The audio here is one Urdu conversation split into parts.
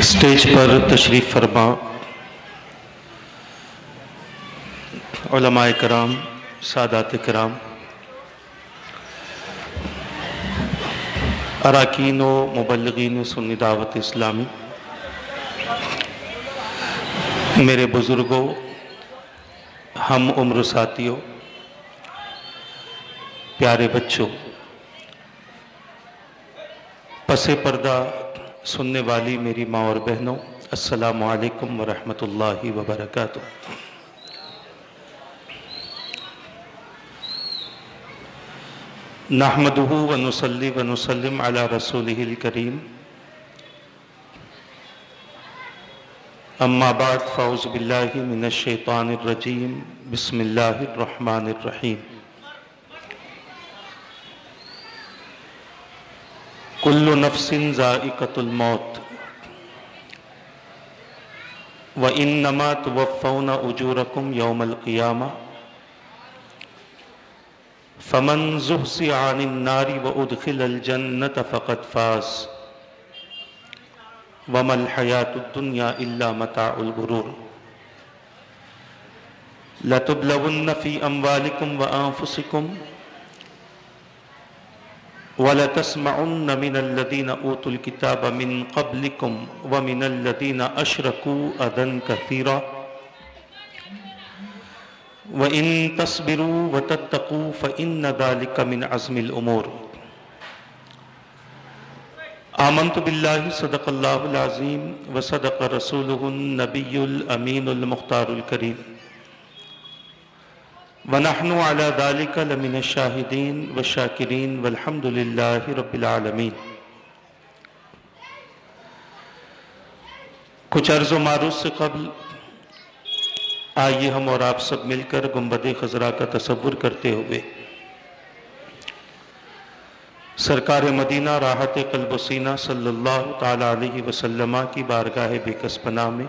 اسٹیج پر تشریف فرما علماء کرام، سادات کرام، اراکین و مبلغین سنی دعوت اسلامی، میرے بزرگوں، ہم عمر ساتھیوں، پیارے بچوں، پس پردہ سننے والی میری ماں اور بہنوں، السلام علیکم ورحمۃ اللہ وبرکاتہ۔ نحمدہ ونصلی ونسلم علی رسولہ الکریم، اما بعد فاعوذ باللہ من الشیطان الرجیم، بسم اللہ الرحمن الرحیم۔ کل نفس ذائقۃ الموت وانما توفون اجورکم یوم القیامہ فمن زحزح عن النار وادخل الجنۃ فقد فاز وما الحیاۃ الدنیا الا متاع الغرور۔ لتبلون فی اموالکم وانفسکم وَلَتَسْمَعُنَّ مِنَ الَّذِينَ أُوتُوا الْكِتَابَ مِنْ قَبْلِكُمْ وَمِنَ الَّذِينَ أَشْرَكُوا أَذًى كَثِيرًا وَإِن تَصْبِرُوا وَتَتَّقُوا فَإِنَّ ذَلِكَ مِنْ عَزْمِ الْأُمُورِ۔ آمنت باللہ صدق اللہ العظیم وصدق رسولہ النبی الامین المختار الکریم، وَنَحْنُ عَلَى ذَلِكَ لَمِنَ الشَّاهِدِينَ وَالشَّاكِرِينَ وَالْحَمْدُ لِلَّهِ رَبِّ الْعَالَمِينَ۔ کچھ عرض و معروض سے قبل آئیے ہم اور آپ سب مل کر گنبد خضرا کا تصور کرتے ہوئے سرکار مدینہ راحت قلب و سینہ صلی اللہ تعالی علیہ وسلم کی بارگاہ بے کس پناہ میں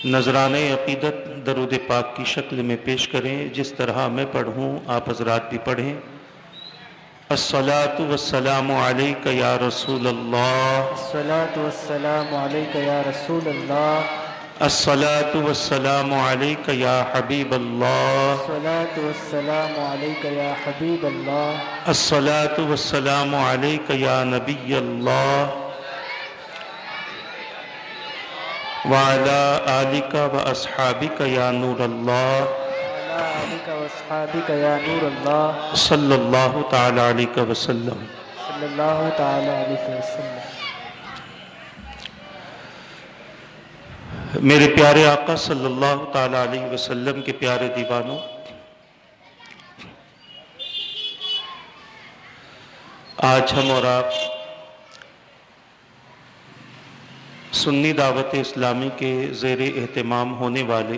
نذرانے عقیدت درود پاک کی شکل میں پیش کریں، جس طرح میں پڑھوں آپ حضرات بھی پڑھیں۔ الصلاۃ والسلام علیک یا رسول اللہ، الصلاۃ والسلام علیک یا رسول اللہ، الصلاۃ والسلام علیک یا حبیب اللہ، الصلاۃ والسلام علیک یا حبیب اللہ، الصلاۃ والسلام علیک یا نبی اللہ، وعلی آلک واصحابک یا نور اللہ، وعلی آلک واصحابک یا نور اللہ، صلی اللہ تعالی علیہ وسلم۔ صلی اللہ تعالی علیہ وسلم۔ میرے پیارے آقا صلی اللہ تعالی علیہ وسلم کے پیارے دیوانوں، آج ہم اور آپ سنی دعوت اسلامی کے زیر اہتمام ہونے والے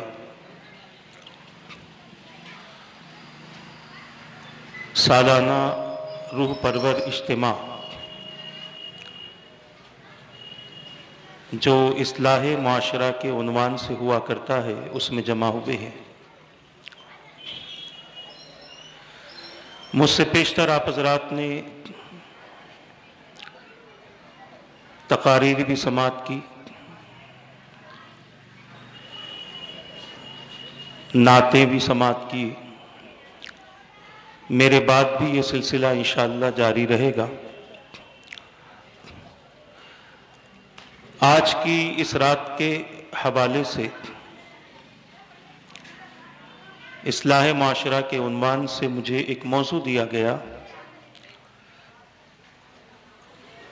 سالانہ روح پرور اجتماع جو اصلاح معاشرہ کے عنوان سے ہوا کرتا ہے اس میں جمع ہوئے ہیں۔ مجھ سے پیشتر آپ حضرات نے تقاریر بھی سماعت کی، نعتیں بھی سماعت کی، میرے بعد بھی یہ سلسلہ انشاءاللہ جاری رہے گا۔ آج کی اس رات کے حوالے سے اصلاح معاشرہ کے عنوان سے مجھے ایک موضوع دیا گیا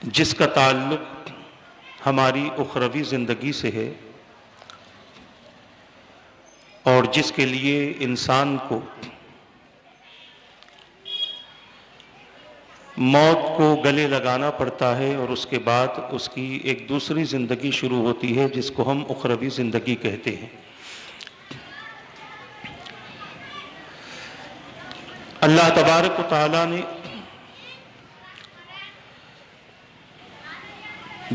جس کا تعلق ہماری اخروی زندگی سے ہے اور جس کے لیے انسان کو موت کو گلے لگانا پڑتا ہے اور اس کے بعد اس کی ایک دوسری زندگی شروع ہوتی ہے جس کو ہم اخروی زندگی کہتے ہیں۔ اللہ تبارک و تعالیٰ نے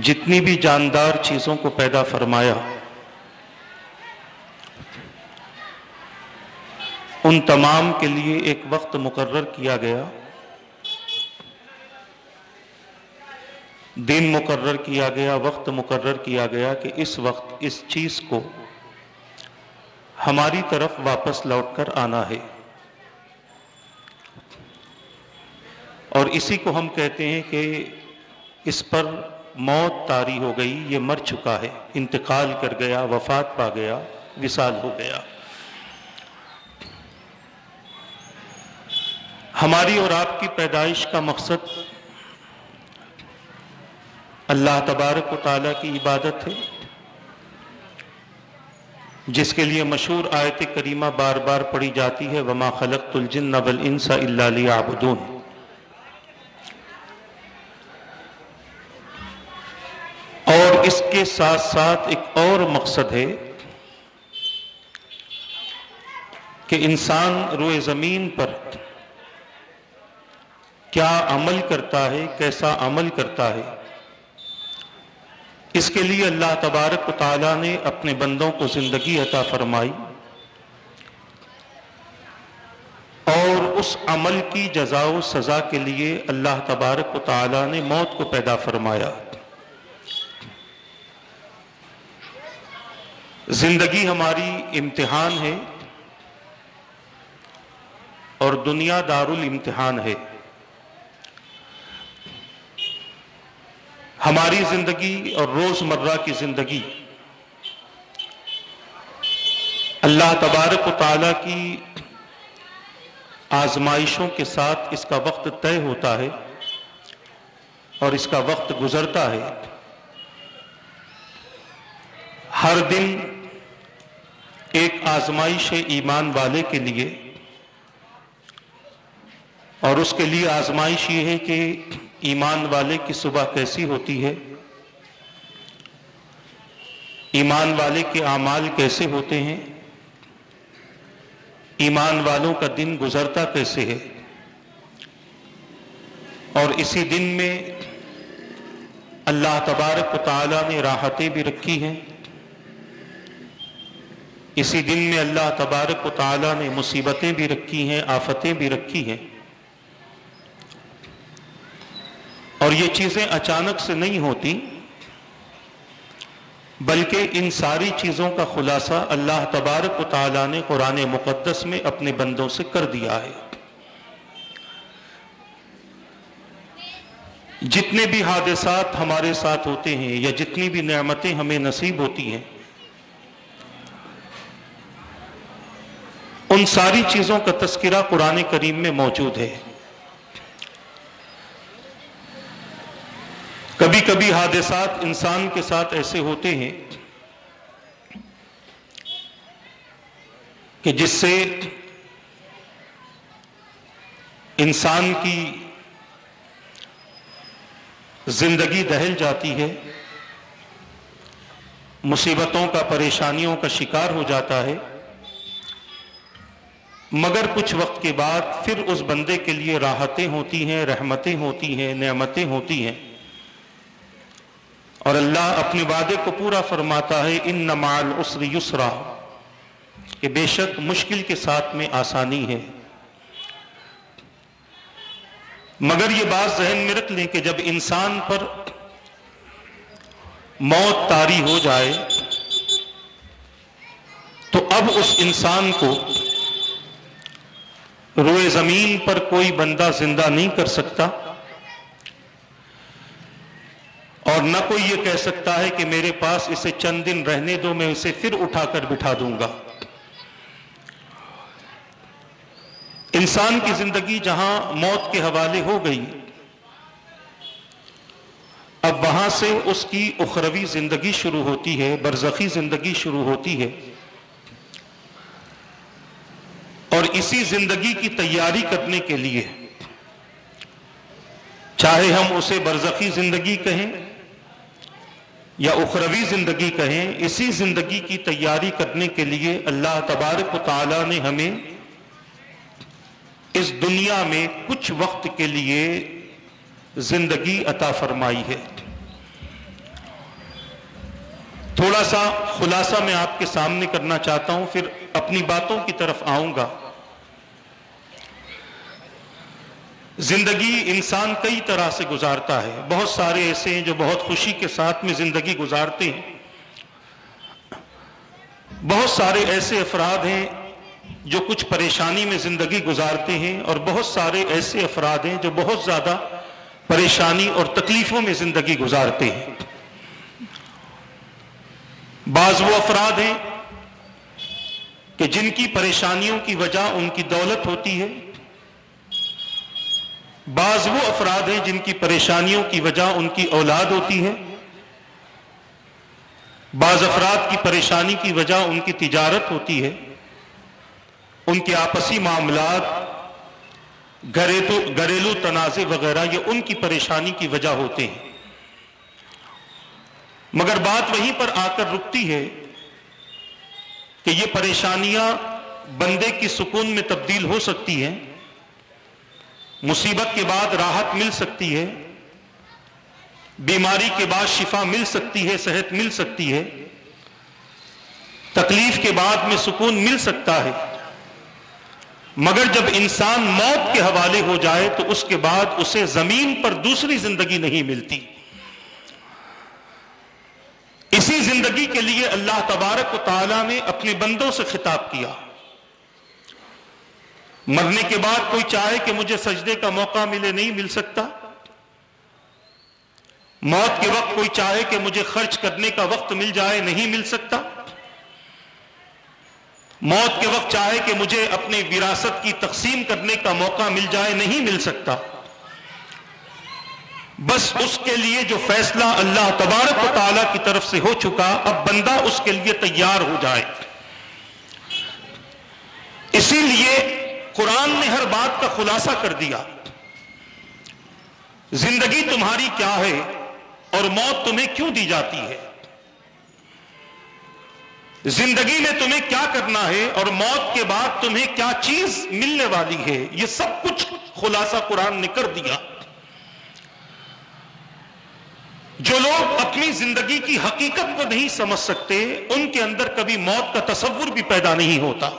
جتنی بھی جاندار چیزوں کو پیدا فرمایا ان تمام کے لیے ایک وقت مقرر کیا گیا دن مقرر کیا گیا، وقت مقرر کیا گیا کہ اس وقت اس چیز کو ہماری طرف واپس لوٹ کر آنا ہے، اور اسی کو ہم کہتے ہیں کہ اس پر موت طاری ہو گئی، یہ مر چکا ہے، انتقال کر گیا، وفات پا گیا، وصال ہو گیا۔ ہماری اور آپ کی پیدائش کا مقصد اللہ تبارک و تعالیٰ کی عبادت ہے، جس کے لیے مشہور آیت کریمہ بار بار پڑھی جاتی ہے، وَمَا خَلَقْتُ الْجِنَّ وَالْإِنسَ إِلَّا لِيَعْبُدُونِ۔ اور اس کے ساتھ ساتھ ایک اور مقصد ہے کہ انسان روئے زمین پر کیا عمل کرتا ہے، کیسا عمل کرتا ہے، اس کے لیے اللہ تبارک و تعالیٰ نے اپنے بندوں کو زندگی عطا فرمائی، اور اس عمل کی جزا و سزا کے لیے اللہ تبارک و تعالیٰ نے موت کو پیدا فرمایا۔ زندگی ہماری امتحان ہے، اور دنیا دار الامتحان ہے۔ ہماری زندگی اور روزمرہ کی زندگی اللہ تبارک و تعالیٰ کی آزمائشوں کے ساتھ اس کا وقت طے ہوتا ہے اور اس کا وقت گزرتا ہے۔ ہر دن ایک آزمائش ہے ایمان والے کے لیے، اور اس کے لیے آزمائش یہ ہے کہ ایمان والے کی صبح کیسی ہوتی ہے، ایمان والے کے اعمال کیسے ہوتے ہیں، ایمان والوں کا دن گزرتا کیسے ہے۔ اور اسی دن میں اللہ تبارک و تعالیٰ نے راحتیں بھی رکھی ہیں، اسی دن میں اللہ تبارک و تعالیٰ نے مصیبتیں بھی رکھی ہیں، آفتیں بھی رکھی ہیں، اور یہ چیزیں اچانک سے نہیں ہوتی، بلکہ ان ساری چیزوں کا خلاصہ اللہ تبارک و تعالیٰ نے قرآن مقدس میں اپنے بندوں سے کر دیا ہے۔ جتنے بھی حادثات ہمارے ساتھ ہوتے ہیں یا جتنی بھی نعمتیں ہمیں نصیب ہوتی ہیں، ان ساری چیزوں کا تذکرہ قرآن کریم میں موجود ہے۔ کبھی کبھی حادثات انسان کے ساتھ ایسے ہوتے ہیں کہ جس سے انسان کی زندگی دہل جاتی ہے، مصیبتوں کا، پریشانیوں کا شکار ہو جاتا ہے، مگر کچھ وقت کے بعد پھر اس بندے کے لیے راحتیں ہوتی ہیں، رحمتیں ہوتی ہیں، نعمتیں ہوتی ہیں، اور اللہ اپنے وعدے کو پورا فرماتا ہے، ان مع العسر یسرا، کہ بے شک مشکل کے ساتھ میں آسانی ہے۔ مگر یہ بات ذہن میں رکھ لیں کہ جب انسان پر موت طاری ہو جائے تو اب اس انسان کو روئے زمین پر کوئی بندہ زندہ نہیں کر سکتا، اور نہ کوئی یہ کہہ سکتا ہے کہ میرے پاس اسے چند دن رہنے دو، میں اسے پھر اٹھا کر بٹھا دوں گا۔ انسان کی زندگی جہاں موت کے حوالے ہو گئی، اب وہاں سے اس کی اخروی زندگی شروع ہوتی ہے، برزخی زندگی شروع ہوتی ہے، اور اسی زندگی کی تیاری کرنے کے لیے، چاہے ہم اسے برزخی زندگی کہیں یا اخروی زندگی کہیں، اسی زندگی کی تیاری کرنے کے لیے اللہ تبارک و تعالیٰ نے ہمیں اس دنیا میں کچھ وقت کے لیے زندگی عطا فرمائی ہے۔ تھوڑا سا خلاصہ میں آپ کے سامنے کرنا چاہتا ہوں، پھر اپنی باتوں کی طرف آؤں گا۔ زندگی انسان کئی طرح سے گزارتا ہے. بہت سارے ایسے ہیں جو بہت خوشی کے ساتھ میں زندگی گزارتے ہیں. بہت سارے ایسے افراد ہیں جو کچھ پریشانی میں زندگی گزارتے ہیں، اور بہت سارے ایسے افراد ہیں جو بہت زیادہ پریشانی اور تکلیفوں میں زندگی گزارتے ہیں. بعض وہ افراد ہیں کہ جن کی پریشانیوں کی وجہ ان کی دولت ہوتی ہے. بعض وہ افراد ہیں جن کی پریشانیوں کی وجہ ان کی اولاد ہوتی ہے. بعض افراد کی پریشانی کی وجہ ان کی تجارت ہوتی ہے، ان کے آپسی معاملات، گھریلو تنازع وغیرہ، یہ ان کی پریشانی کی وجہ ہوتے ہیں. مگر بات وہیں پر آ کر رکتی ہے کہ یہ پریشانیاں بندے کی سکون میں تبدیل ہو سکتی ہیں، مصیبت کے بعد راحت مل سکتی ہے، بیماری کے بعد شفا مل سکتی ہے، صحت مل سکتی ہے، تکلیف کے بعد میں سکون مل سکتا ہے. مگر جب انسان موت کے حوالے ہو جائے تو اس کے بعد اسے زمین پر دوسری زندگی نہیں ملتی. اسی زندگی کے لیے اللہ تبارک و تعالیٰ نے اپنے بندوں سے خطاب کیا. مرنے کے بعد کوئی چاہے کہ مجھے سجدے کا موقع ملے، نہیں مل سکتا. موت کے وقت کوئی چاہے کہ مجھے خرچ کرنے کا وقت مل جائے، نہیں مل سکتا. موت کے وقت چاہے کہ مجھے اپنے وراثت کی تقسیم کرنے کا موقع مل جائے، نہیں مل سکتا. بس اس کے لیے جو فیصلہ اللہ تبارک و تعالیٰ کی طرف سے ہو چکا، اب بندہ اس کے لیے تیار ہو جائے. اسی لیے قرآن نے ہر بات کا خلاصہ کر دیا. زندگی تمہاری کیا ہے اور موت تمہیں کیوں دی جاتی ہے؟ زندگی میں تمہیں کیا کرنا ہے اور موت کے بعد تمہیں کیا چیز ملنے والی ہے، یہ سب کچھ خلاصہ قرآن نے کر دیا. جو لوگ اپنی زندگی کی حقیقت کو نہیں سمجھ سکتے، ان کے اندر کبھی موت کا تصور بھی پیدا نہیں ہوتا.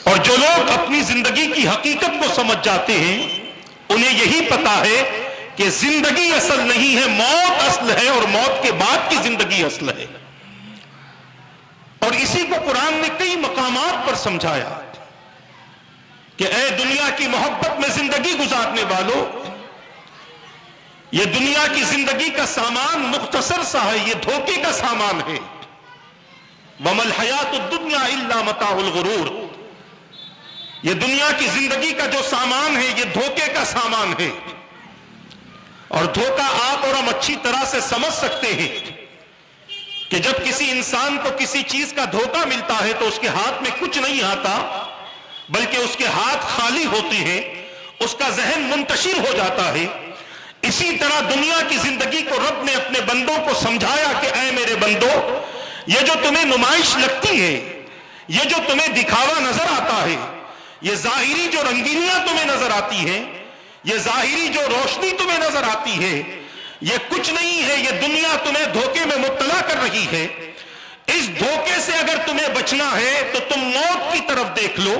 اور جو لوگ اپنی زندگی کی حقیقت کو سمجھ جاتے ہیں، انہیں یہی پتا ہے کہ زندگی اصل نہیں ہے، موت اصل ہے، اور موت کے بعد کی زندگی اصل ہے. اور اسی کو قرآن نے کئی مقامات پر سمجھایا کہ اے دنیا کی محبت میں زندگی گزارنے والوں، یہ دنیا کی زندگی کا سامان مختصر سا ہے، یہ دھوکے کا سامان ہے. وَمَا الْحَيَاةُ الدُّنْيَا إِلَّا مَتَاعُ الْغُرُورِ. یہ دنیا کی زندگی کا جو سامان ہے یہ دھوکے کا سامان ہے. اور دھوکہ آپ اور ہم اچھی طرح سے سمجھ سکتے ہیں کہ جب کسی انسان کو کسی چیز کا دھوکہ ملتا ہے تو اس کے ہاتھ میں کچھ نہیں آتا، بلکہ اس کے ہاتھ خالی ہوتے ہیں، اس کا ذہن منتشر ہو جاتا ہے. اسی طرح دنیا کی زندگی کو رب نے اپنے بندوں کو سمجھایا کہ اے میرے بندو، یہ جو تمہیں نمائش لگتی ہے، یہ جو تمہیں دکھاوا نظر آتا ہے، یہ ظاہری جو رنگینیاں تمہیں نظر آتی ہیں، یہ ظاہری جو روشنی تمہیں نظر آتی ہے، یہ کچھ نہیں ہے. یہ دنیا تمہیں دھوکے میں مبتلا کر رہی ہے. اس دھوکے سے اگر تمہیں بچنا ہے تو تم موت کی طرف دیکھ لو،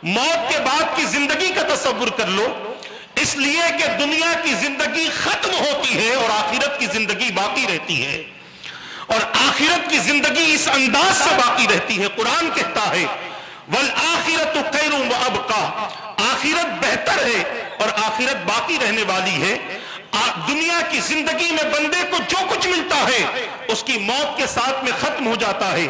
موت کے بعد کی زندگی کا تصور کر لو. اس لیے کہ دنیا کی زندگی ختم ہوتی ہے اور آخرت کی زندگی باقی رہتی ہے. اور آخرت کی زندگی اس انداز سے باقی رہتی ہے. قرآن کہتا ہے وَالْآخِرَةُ خَيْرٌ وَأَبْقَىٰ. آخرت بہتر ہے اور آخرت باقی رہنے والی ہے. دنیا کی زندگی میں بندے کو جو کچھ ملتا ہے اس کی موت کے ساتھ میں ختم ہو جاتا ہے.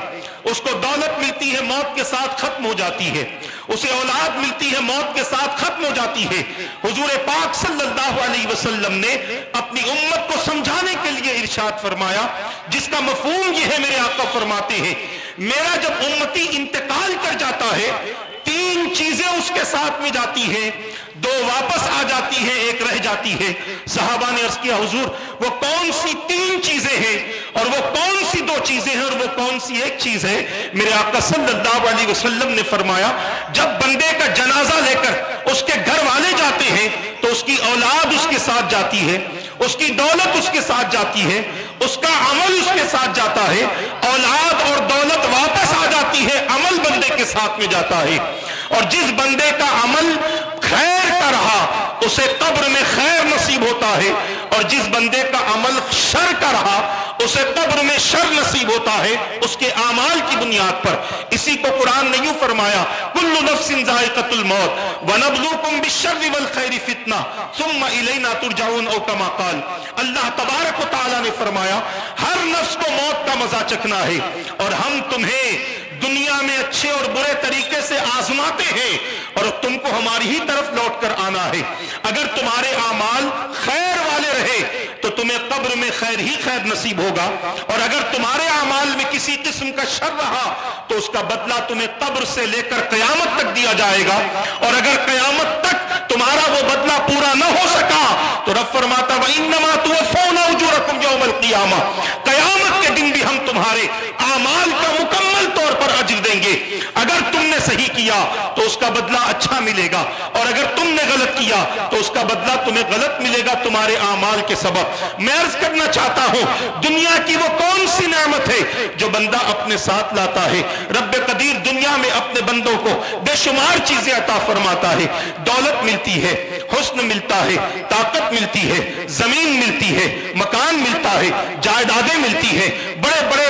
اس کو دولت ملتی ہے، موت کے ساتھ ختم ہو جاتی ہے. اسے اولاد ملتی ہے، موت کے ساتھ ختم ہو جاتی ہے. حضور پاک صلی اللہ علیہ وسلم نے اپنی امت کو سمجھانے کے لیے ارشاد فرمایا، جس کا مفہوم یہ ہے، میرے آقا فرماتے ہیں میرا جب امتی انتقال کر جاتا ہے 3 چیزیں اس کے ساتھ میں جاتی ہیں، 2 واپس آ جاتی ہیں، 1 رہ جاتی ہے. صحابہ نے عرض کیا حضور وہ کون سی 3 چیزیں ہیں اور وہ کون سی 2 چیزیں ہیں اور وہ کون سی 1 چیز ہے؟ میرے آقا صلی اللہ علیہ وسلم نے فرمایا جب بندے کا جنازہ لے کر اس کے گھر والے جاتے ہیں تو اس کی اولاد اس کے ساتھ جاتی ہے، اس کی دولت اس کے ساتھ جاتی ہے، اس کا عمل اس کے ساتھ جاتا ہے. اولاد اور دولت واپس آ جاتی جاتی ہے، عمل بندے کے ساتھ میں جاتا ہے، اور جس بندے کا عمل خیر کا رہا اسے قبر میں خیر نصیب ہوتا ہے، اور جس بندے کا عمل شر کا رہا اسے قبر میں شر نصیب ہوتا ہے اس کے اعمال کی بنیاد پر۔ اسی کو قرآن نے یوں فرمایا، کل نفس ذائقۃ الموت ونبلوکم بالشر والخیر فتنہ ثم الینا ترجعون، او کما قال۔ اللہ تبارک و تعالی نے فرمایا ہر نفس کو موت کا مزہ چکھنا ہے، اور ہم تمہیں دنیا میں اچھے اور برے طریقے سے آزماتے ہیں، اور تم کو ہماری ہی طرف لوٹ کر آنا ہے۔ اگر تمہارے اعمال خیر والے رہے تو تمہیں قبر میں خیر ہی خیر نصیب ہوگا، اور اگر تمہارے اعمال میں کسی قسم کا شر رہا تو اس کا بدلہ تمہیں قبر سے لے کر قیامت تک دیا جائے گا، اور اگر قیامت تک تمہارا وہ بدلہ پورا نہ ہو سکا تو رب فرماتا وَإِنَّمَا تُوَفَّوْنَ أُجُورَكُمْ يَوْمَ الْقِيَامَةِ، قیامت کے دن بھی ہم تمہارے اعمال کا مکمل طور پر اجر دیں گے۔ اگر تم نے صحیح کیا تو اس کا بدلہ اچھا ملے گا، اور اگر تم نے غلط کیا تو اس کا بدلہ تمہیں غلط ملے گا تمہارے اعمال کے سبب۔ میں عرض کرنا چاہتا ہوں دنیا کی وہ کون سی نعمت ہے جو بندہ اپنے ساتھ لاتا ہے؟ رب قدیر دنیا میں اپنے بندوں کو بے شمار چیزیں عطا فرماتا ہے، دولت ملتی ہے، حسن ملتا ہے، طاقت ملتی ہے، زمین ملتی ہے، مکان ملتا ہے، جائیدادیں ملتی ہیں، بڑے بڑے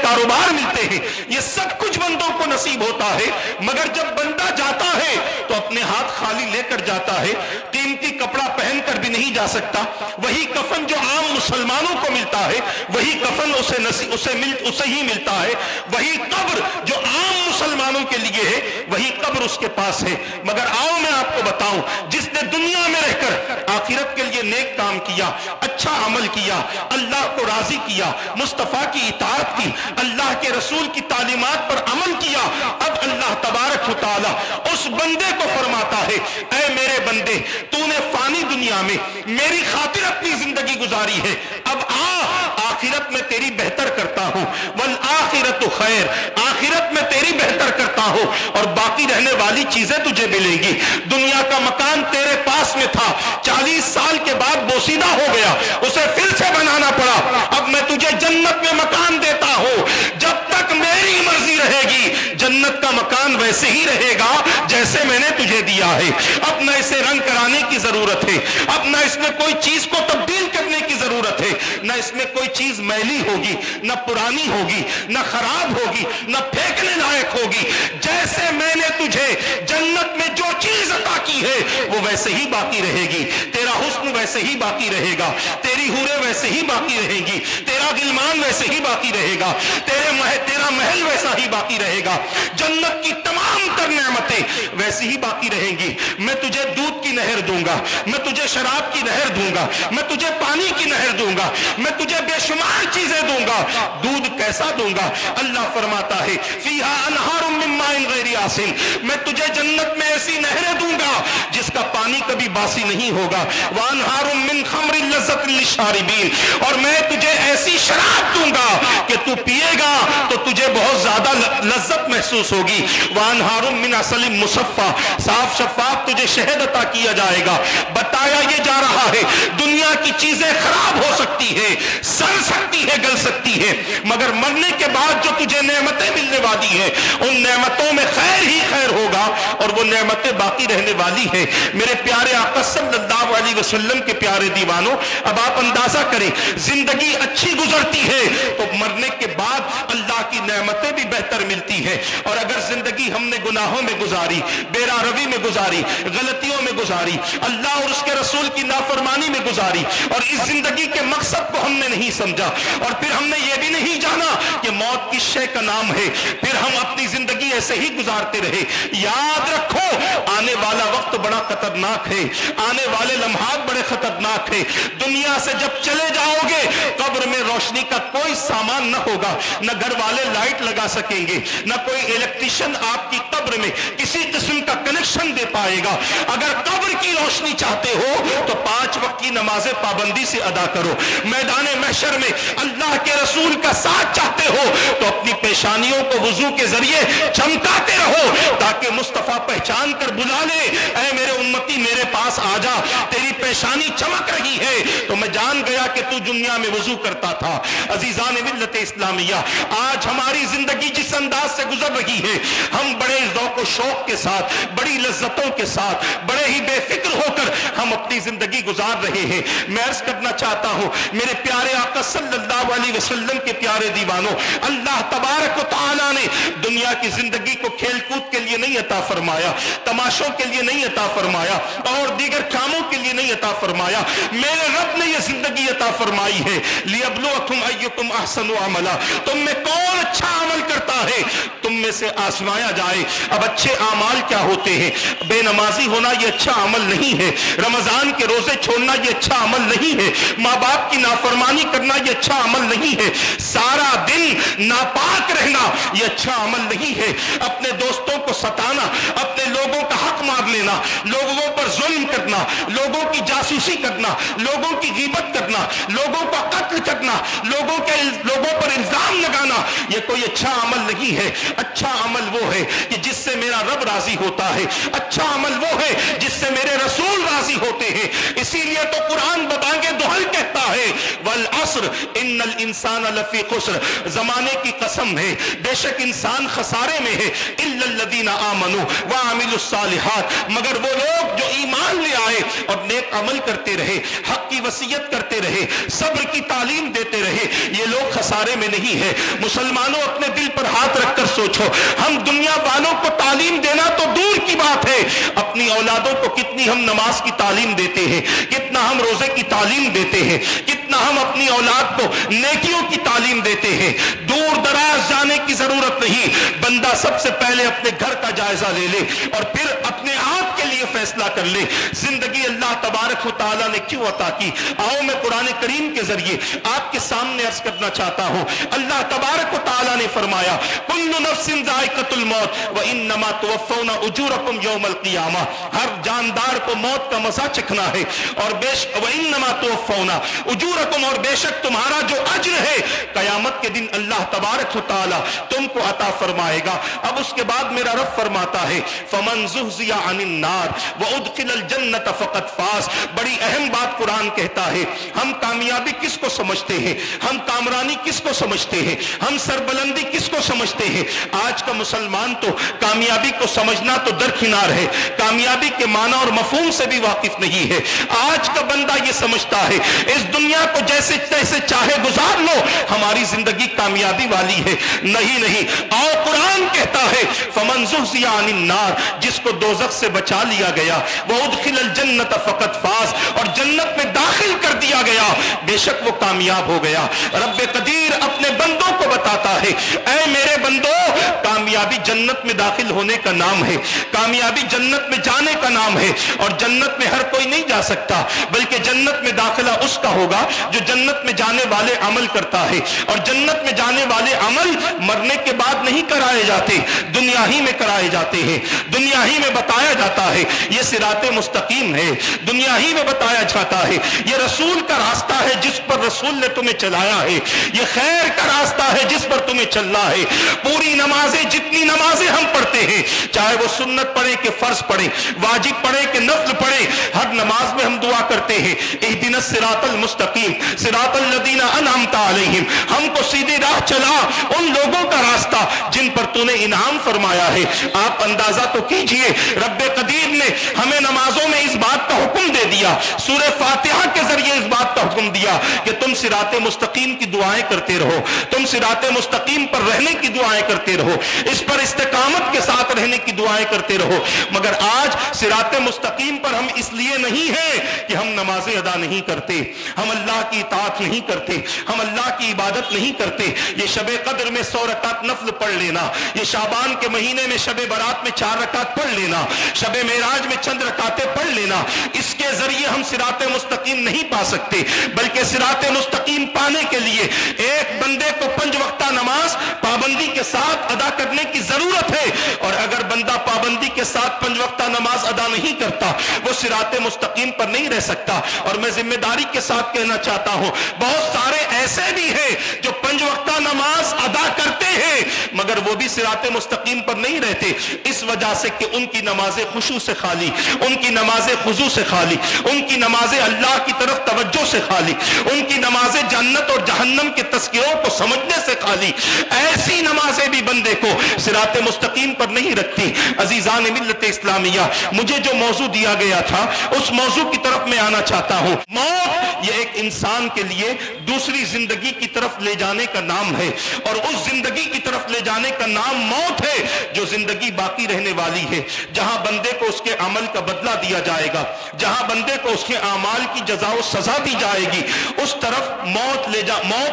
کاروبار ملتے ہیں، یہ سب کچھ بندوں کو نصیب ہوتا ہے، مگر جب بندہ جاتا ہے تو اپنے ہاتھ خالی لے کر جاتا ہے، قیمتی کپڑا پہن کر بھی نہیں جا سکتا، وہی کفن جو عام مسلمانوں کو ملتا ہے وہی کفن اسے ہی ملتا ہے، وہی قبر جو عام مسلمانوں کے لیے ہے وہی قبر اس کے پاس ہے۔ مگر آؤ میں آپ کو بتاؤں، جس نے دنیا میں رہ کر آخرت کے لیے نیک کام کیا، اچھا عمل کیا، اللہ کو راضی کیا، مصطفیٰ کی اطاعت کی، اللہ کے رسول کی تعلیمات پر عمل کیا، اب اللہ تبارک و تعالی اس بندے کو فرماتا ہے اے میرے بندے، تو نے فانی دنیا میں میری خاطر اپنی زندگی گزاری ہے، اب آخرت میں تیری بہتر کرتا ہوں، والآخرت خیر، آخرت میں تیری بہتر کرتا ہوں، اور باقی رہنے والی چیزیں تجھے ملیں گی۔ دنیا کا مکان تیرے پاس میں تھا، 40 سال کے بعد بوسیدہ ہو گیا، اسے پھر سے بنانا پڑا، اب میں تجھے جنت میں مکان دیتا ہوں، جب تک میری مرضی رہے گی جنت کا مکان ویسے ہی رہے گا جیسے میں نے تجھے دیا ہے، اب نہ اسے رنگ کرانے کی ضرورت ہے، اب نہ اس میں کوئی چیز کو تبدیل کرنے کی ضرورت ہے، نہ اس میں کوئی چیز میلی ہوگی، نہ پرانی ہوگی، نہ خراب ہوگی، نہ پھینکنے لائق ہوگی، جیسے میں نے تجھے جنت میں جو چیز عطا کی ہے وہ ویسے ہی باقی رہے گی، تیرا حسن ویسے ہی باقی رہے گا، تیری حوریں ویسے ہی باقی رہیں گی، تیرا غلمان ویسے ہی باقی رہے گا، تیرا محل ویسا ہی باقی رہے گا، جنت کی تمام تر نعمتیں ویسی ہی باقی رہیں گی۔ میں تجھے دودھ کی نہر دوں گا، میں تجھے شراب کی نہر دوں گا، میں تجھے پانی کی نہر دوں گا، میں تجھے بے شمار چیزیں دوں گا۔ دودھ کیسا دوں گا؟ اللہ فرماتا ہے فیہا انہار من ماء غیر آسن، میں تجھے جنت میں ایسی نہریں دوں گا جس کا پانی کبھی باسی نہیں ہوگا، وانہار من خمر لذت للشاربین، اور میں تجھے ایسی شراب دوں گا کہ تو پیے گا تو تجھے بہت زیادہ لذت محسوس ہوگی، وانہار من عسل مصفی، صاف شفاف تجھے شہد عطا کیا جائے گا۔ بتایا یہ جا رہا ہے دنیا کی چیزیں خراب ہو سکتی ہے، سڑ سکتی ہے، گل سکتی ہے، مگر مرنے کے بعد جو تجھے نعمتیں ملنے والی ہیں ان نعمتوں میں خیر ہی خیر ہوگا، اور وہ نعمتیں باقی رہنے والی ہیں۔ میرے پیارے آقا صلی اللہ علیہ وسلم کے پیارے دیوانوں، اب آپ اندازہ کریں زندگی اچھی گزرتی ہے تو مرنے کے بعد اللہ کی نعمتیں بھی بہتر ملتی ہیں، اور اگر زندگی ہم نے گناہوں میں گزاری، بیرا روی میں گزاری، غلطیوں میں گزاری، اللہ اور اس کے رسول کی نافرمانی میں گزاری، اور اس زندگی کے مقصد کو ہم نے نہیں سمجھا، اور پھر ہم نے یہ بھی نہیں جانا کہ موت کس شے کا نام ہے، پھر ہم اپنی زندگی ایسے ہی گزارتے رہے، یاد رکھو آنے والا وقت بڑا خطرناک ہے، آنے والے لمحات بڑے خطرناک ہیں۔ دنیا سے جب چلے جاؤ گے قبر میں روشنی کا کوئی سامان نہ ہوگا، نہ گھر والے لائٹ لگا سکیں گے، نہ کوئی الیکٹریشین آپ کی قبر میں کسی قسم کا کنیکشن دے پائے گا۔ اگر قبر کی روشنی چاہتے ہو تو 5 وقت کی نمازیں پابندی سے ادا کرو، میدان محشر میں اللہ کے رسول کا ساتھ چاہتے ہو تو اپنی پیشانیوں کو وضو کے ذریعے چمکاتے رہو تاکہ مصطفیٰ پہچان کر بلا لے، اے میرے امتی میرے پاس آ جا، تیری پیشانی چمک رہی ہے تو میں جان گیا کہ تو دنیا میں وضو کرتا تھا۔ عزیزان ملت اسلامیہ، آج ہماری زندگی جس انداز سے گزر رہی ہے، ہم بڑے ذوق و شوق کے ساتھ، بڑی لذتوں کے ساتھ، بڑے ہی بے فکر ہو کر ہم اپنی زندگی گزار رہے ہیں۔ میں عرض کرنا چاہتا ہوں میرے پیارے آقا صلی اللہ علیہ وسلم کے پیارے دیوانوں، اللہ تبارک و تعالیٰ نے دنیا کی زندگی کو کھیل کود کے لیے نہیں عطا فرمایا، تماشوں کے لیے نہیں عطا فرمایا، اور دیگر کاموں کے لیے نہیں عطا فرمایا۔ میرے رب نے یہ زندگی عطا فرمائی ہے لِيَبْلُوَكُمْ أَيُّكُمْ أَحْسَنُ عَمَلًا، تم میں کون اچھا عمل کرتا ہے، تم میں سے آزمایا جائے۔ اب اچھے اعمال کیا ہوتے ہیں؟ بے نمازی ہونا یہ اچھا عمل نہیں ہے، رمضان کے روزے چھوڑنا یہ اچھا عمل نہیں ہے، ماں باپ کی نافرمانی کرنا یہ اچھا عمل نہیں ہے، سارا دن ناپاک رہنا یہ اچھا عمل نہیں ہے، اپنے دوستوں کو ستانا، اپنے لوگوں کا حق مار لینا، لوگوں پر ظلم کرنا، لوگوں کی جاسوسی کرنا، لوگوں کی غیبت کرنا، لوگوں کا قتل کرنا، لوگوں پر الزام لگانا، یہ کوئی اچھا عمل نہیں ہے۔ اچھا عمل وہ ہے کہ جس سے میرا رب راضی ہوتا ہے، اچھا عمل وہ ہے جس سے میرے رسول راضی ہوتے ہیں۔ اسی لیے تو قرآن ببانگ دہل کہتا ہے والعصر ان الانسان لفی خسر، زمانے کی قسم ہے بے شک انسان خسارے میں ہے، الا الذین آمنوا وعملوا الصالحات، مگر وہ لوگ جو ایمان لے آئے اور نیک عمل کرتے رہے، حق کی وصیت کرتے رہے، صبر کی تعلیم دیتے رہے، یہ لوگ خسارے میں نہیں ہے۔ مسلمانوں اپنے دل پر ہاتھ رکھ کر سوچو، ہم دنیا والوں کو تعلیم دینا تو دور کی بات ہے، اپنی اولادوں کو کتنی ہم نماز کی تعلیم دیتے ہیں، کتنا ہم روزے کی تعلیم دیتے ہیں، کتنا ہم اپنی اولاد کو نیکیوں کی تعلیم دیتے ہیں۔ دور دراز جانے کی ضرورت نہیں، بندہ سب سے پہلے اپنے گھر کا جائزہ لے لے اور پھر اپنے آپ کے لیے فیصلہ کر لے۔ زندگی اللہ تبارک و تعالیٰ نے کیوں عطا کی؟ آؤ میں قرآن کریم کے ذریعے آپ کے سامنے عرض کرنا چاہتا ہوں۔ اللہ تبارک و تعالیٰ نے فرمایا کل نفس ذائقۃ الموت وانما توفون اجورکم یوم القیامہ، ہر جاندار کو موت کا مزہ چکھنا ہے، اور وانما توفون اجورکم، اور بے شک تمہارا جو اجر ہے قیامت کے دن اللہ تبارک و تعالیٰ تم کو عطا فرمائے گا۔ اب اس کے بعد میرا رب فرماتا ہے فمن زحزح عن النار وادخل الجنۃ فقد فاز۔ بڑی اہم بات قرآن کہتا ہے، ہم کامیابی کس کو سمجھتے ہیں، ہم کامرانی کس کو سمجھتے ہیں، ہم سربلندی کس کو سمجھتے ہیں؟ آج کا مسلمان تو کامیابی کو سمجھنا تو درکنار ہے، کامیابی کے معنی اور مفہوم سے بھی واقف نہیں ہے۔ آج کا بندہ یہ سمجھتا ہے اس دنیا کو جیسے تیسے چاہے گزار لو، ہماری زندگی کامیابی والی ہے۔ نہیں نہیں، اور قرآن کہتا ہے فمن زحزح عن النار، جس کو دوزخ سے بچا لیا گیا، وادخل الجنۃ فقد فاز، اور جنت میں داخل کر دیا گیا، بے شک وہ کامیاب ہو گیا۔ رب قدیر اپنے بندوں کو بتاتا ہے اے میرے بندو، کامیابی جنت میں داخل ہونے کا نام ہے، کامیابی جنت میں جانے کا نام ہے، اور جنت میں ہر کوئی نہیں جا سکتا، بلکہ جنت میں داخلہ اس کا ہوگا جو جنت میں جانے والے عمل کرتا ہے، اور جنت میں جانے والے عمل مرنے کے بعد نہیں کرائے جاتے، دنیا ہی میں کرائے جاتے ہیں، دنیا ہی میں بتایا جاتا ہے یہ صراط مستقیم ہے، دنیا ہی میں بتایا جاتا ہے یہ رسول کا راستہ ہے جس پر رسول نے تمہیں چلایا ہے، یہ خیر کا راستہ ہے جس پر تمہیں چلنا ہے۔ پوری نمازیں، جتنی نمازیں ہم پڑھتے ہیں، چاہے وہ سنت پڑھیں کہ فرض پڑھیں، واجب پڑھیں کہ نفل پڑھیں، ہر نماز میں ہم دعا کرتے ہیں اہدنا الصراط المستقیم صراط الذین انعمت علیہم، ہم کو سیدھی راہ چلا ان لوگوں کا راستہ جن پر تو نے انعام فرمایا ہے۔ آپ اندازہ تو کیجئے، رب قدیر نے ہمیں نمازوں میں اس بات کا حکم دے دیا، سورہ فاتحہ کے ذریعے اس بات کا حکم دیا کہ تم صراط مستقیم کی دعائیں کرتے رہو، تم صراط مستقیم پر رہنے کی دعائیں کرتے رہو، اس پر استقامت کے ساتھ رہنے کی دعائیں کرتے رہو۔ مگر آج صراط مستقیم پر ہم اس لیے نہیں ہیں کہ ہم نمازیں ادا نہیں کرتے، ہم اللہ کی اطاعت نہیں کرتے، ہم اللہ کی عبادت نہیں کرتے۔ یہ شب قدر میں 100 رکعت نفل پڑھ لینا، یہ شعبان کے مہینے میں شب برات میں 4 رکعت پڑھ لینا، شب معراج میں چند رکعتیں پڑھ لینا، اس کے ذریعے ہم صراط مستقیم نہیں پا سکتے، بلکہ صراط مستقیم پانے کے لیے ایک بندے کو 5 وقتہ نماز پابندی کے ساتھ ادا کرنے کی ضرورت ہے، اور اگر بندہ پابندی کے کے ساتھ 5 وقتہ نماز ادا نہیں کرتا وہ صراط مستقیم پر نہیں رہ سکتا. اور میں ذمہ داری کے ساتھ کہنا چاہتا ہوں بہت سارے ایسے بھی ہیں جو 5 وقتہ نماز ادا کرتے ہیں مگر وہ بھی صراط مستقیم پر نہیں رہتے, اس وجہ سے کہ ان کی نمازیں خشوع سے خالی, ان کی نمازیں خضوع سے خالی, ان کی نمازیں اللہ کی طرف توجہ سے خالی, ان کی نمازیں جنت اور جہنم کے تذکروں کو سمجھنے سے خالی. ایسی نمازیں بھی بندے کو صراط مستقیم پر نہیں رکھتی. عزیزان ملت اسلامیہ, مجھے جو موضوع دیا گیا تھا اس موضوع کی طرف میں آنا چاہتا ہوں. موت یہ ایک انسان کے لیے دوسری زندگی کی طرف لے جانے کا نام ہے, اور اس زندگی کی طرف لے جانے کا نام موت ہے جو زندگی باقی رہنے والی ہے, جہاں بندے کو اس کے عمل کا بدلہ دیا جائے گا, جہاں بندے کو اس کے اعمال کی جزا و سزا دی جائے گی, اس طرف موت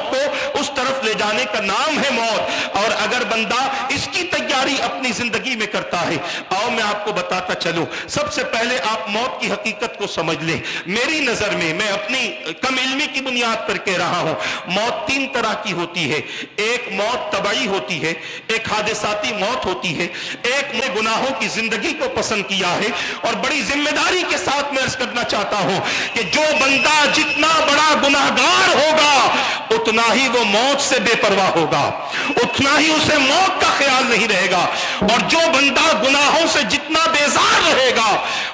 کو اس طرف لے جانے کا نام ہے موت. اور اگر بندہ اس کی تیاری اپنی زندگی میں کرتا ہے, آؤ میں آپ کو بتاتا چلوں. سب سے پہلے آپ موت کی حقیقت کو سمجھ لیں. میری نظر میں اپنی کم علمی کی بنیاد پر کہہ رہا ہوں, موت 3 طرح کی ہوتی ہے. ایک موت طبعی ہوتی ہے, ایک حادثاتی موت ہوتی ہے, ایک نے گناہوں کی زندگی کو پسند کیا ہے. اور بڑی ذمہ داری کے ساتھ میں عرض کرنا چاہتا ہوں کہ جو بندہ جتنا بڑا گناہگار ہوگا اتنا ہی وہ موت سے بے پرواہ ہوگا, اتنا ہی اسے موت کا خیال نہیں رہے گا. اور جو بندہ گناہوں سے جتنا بیزار رہے گا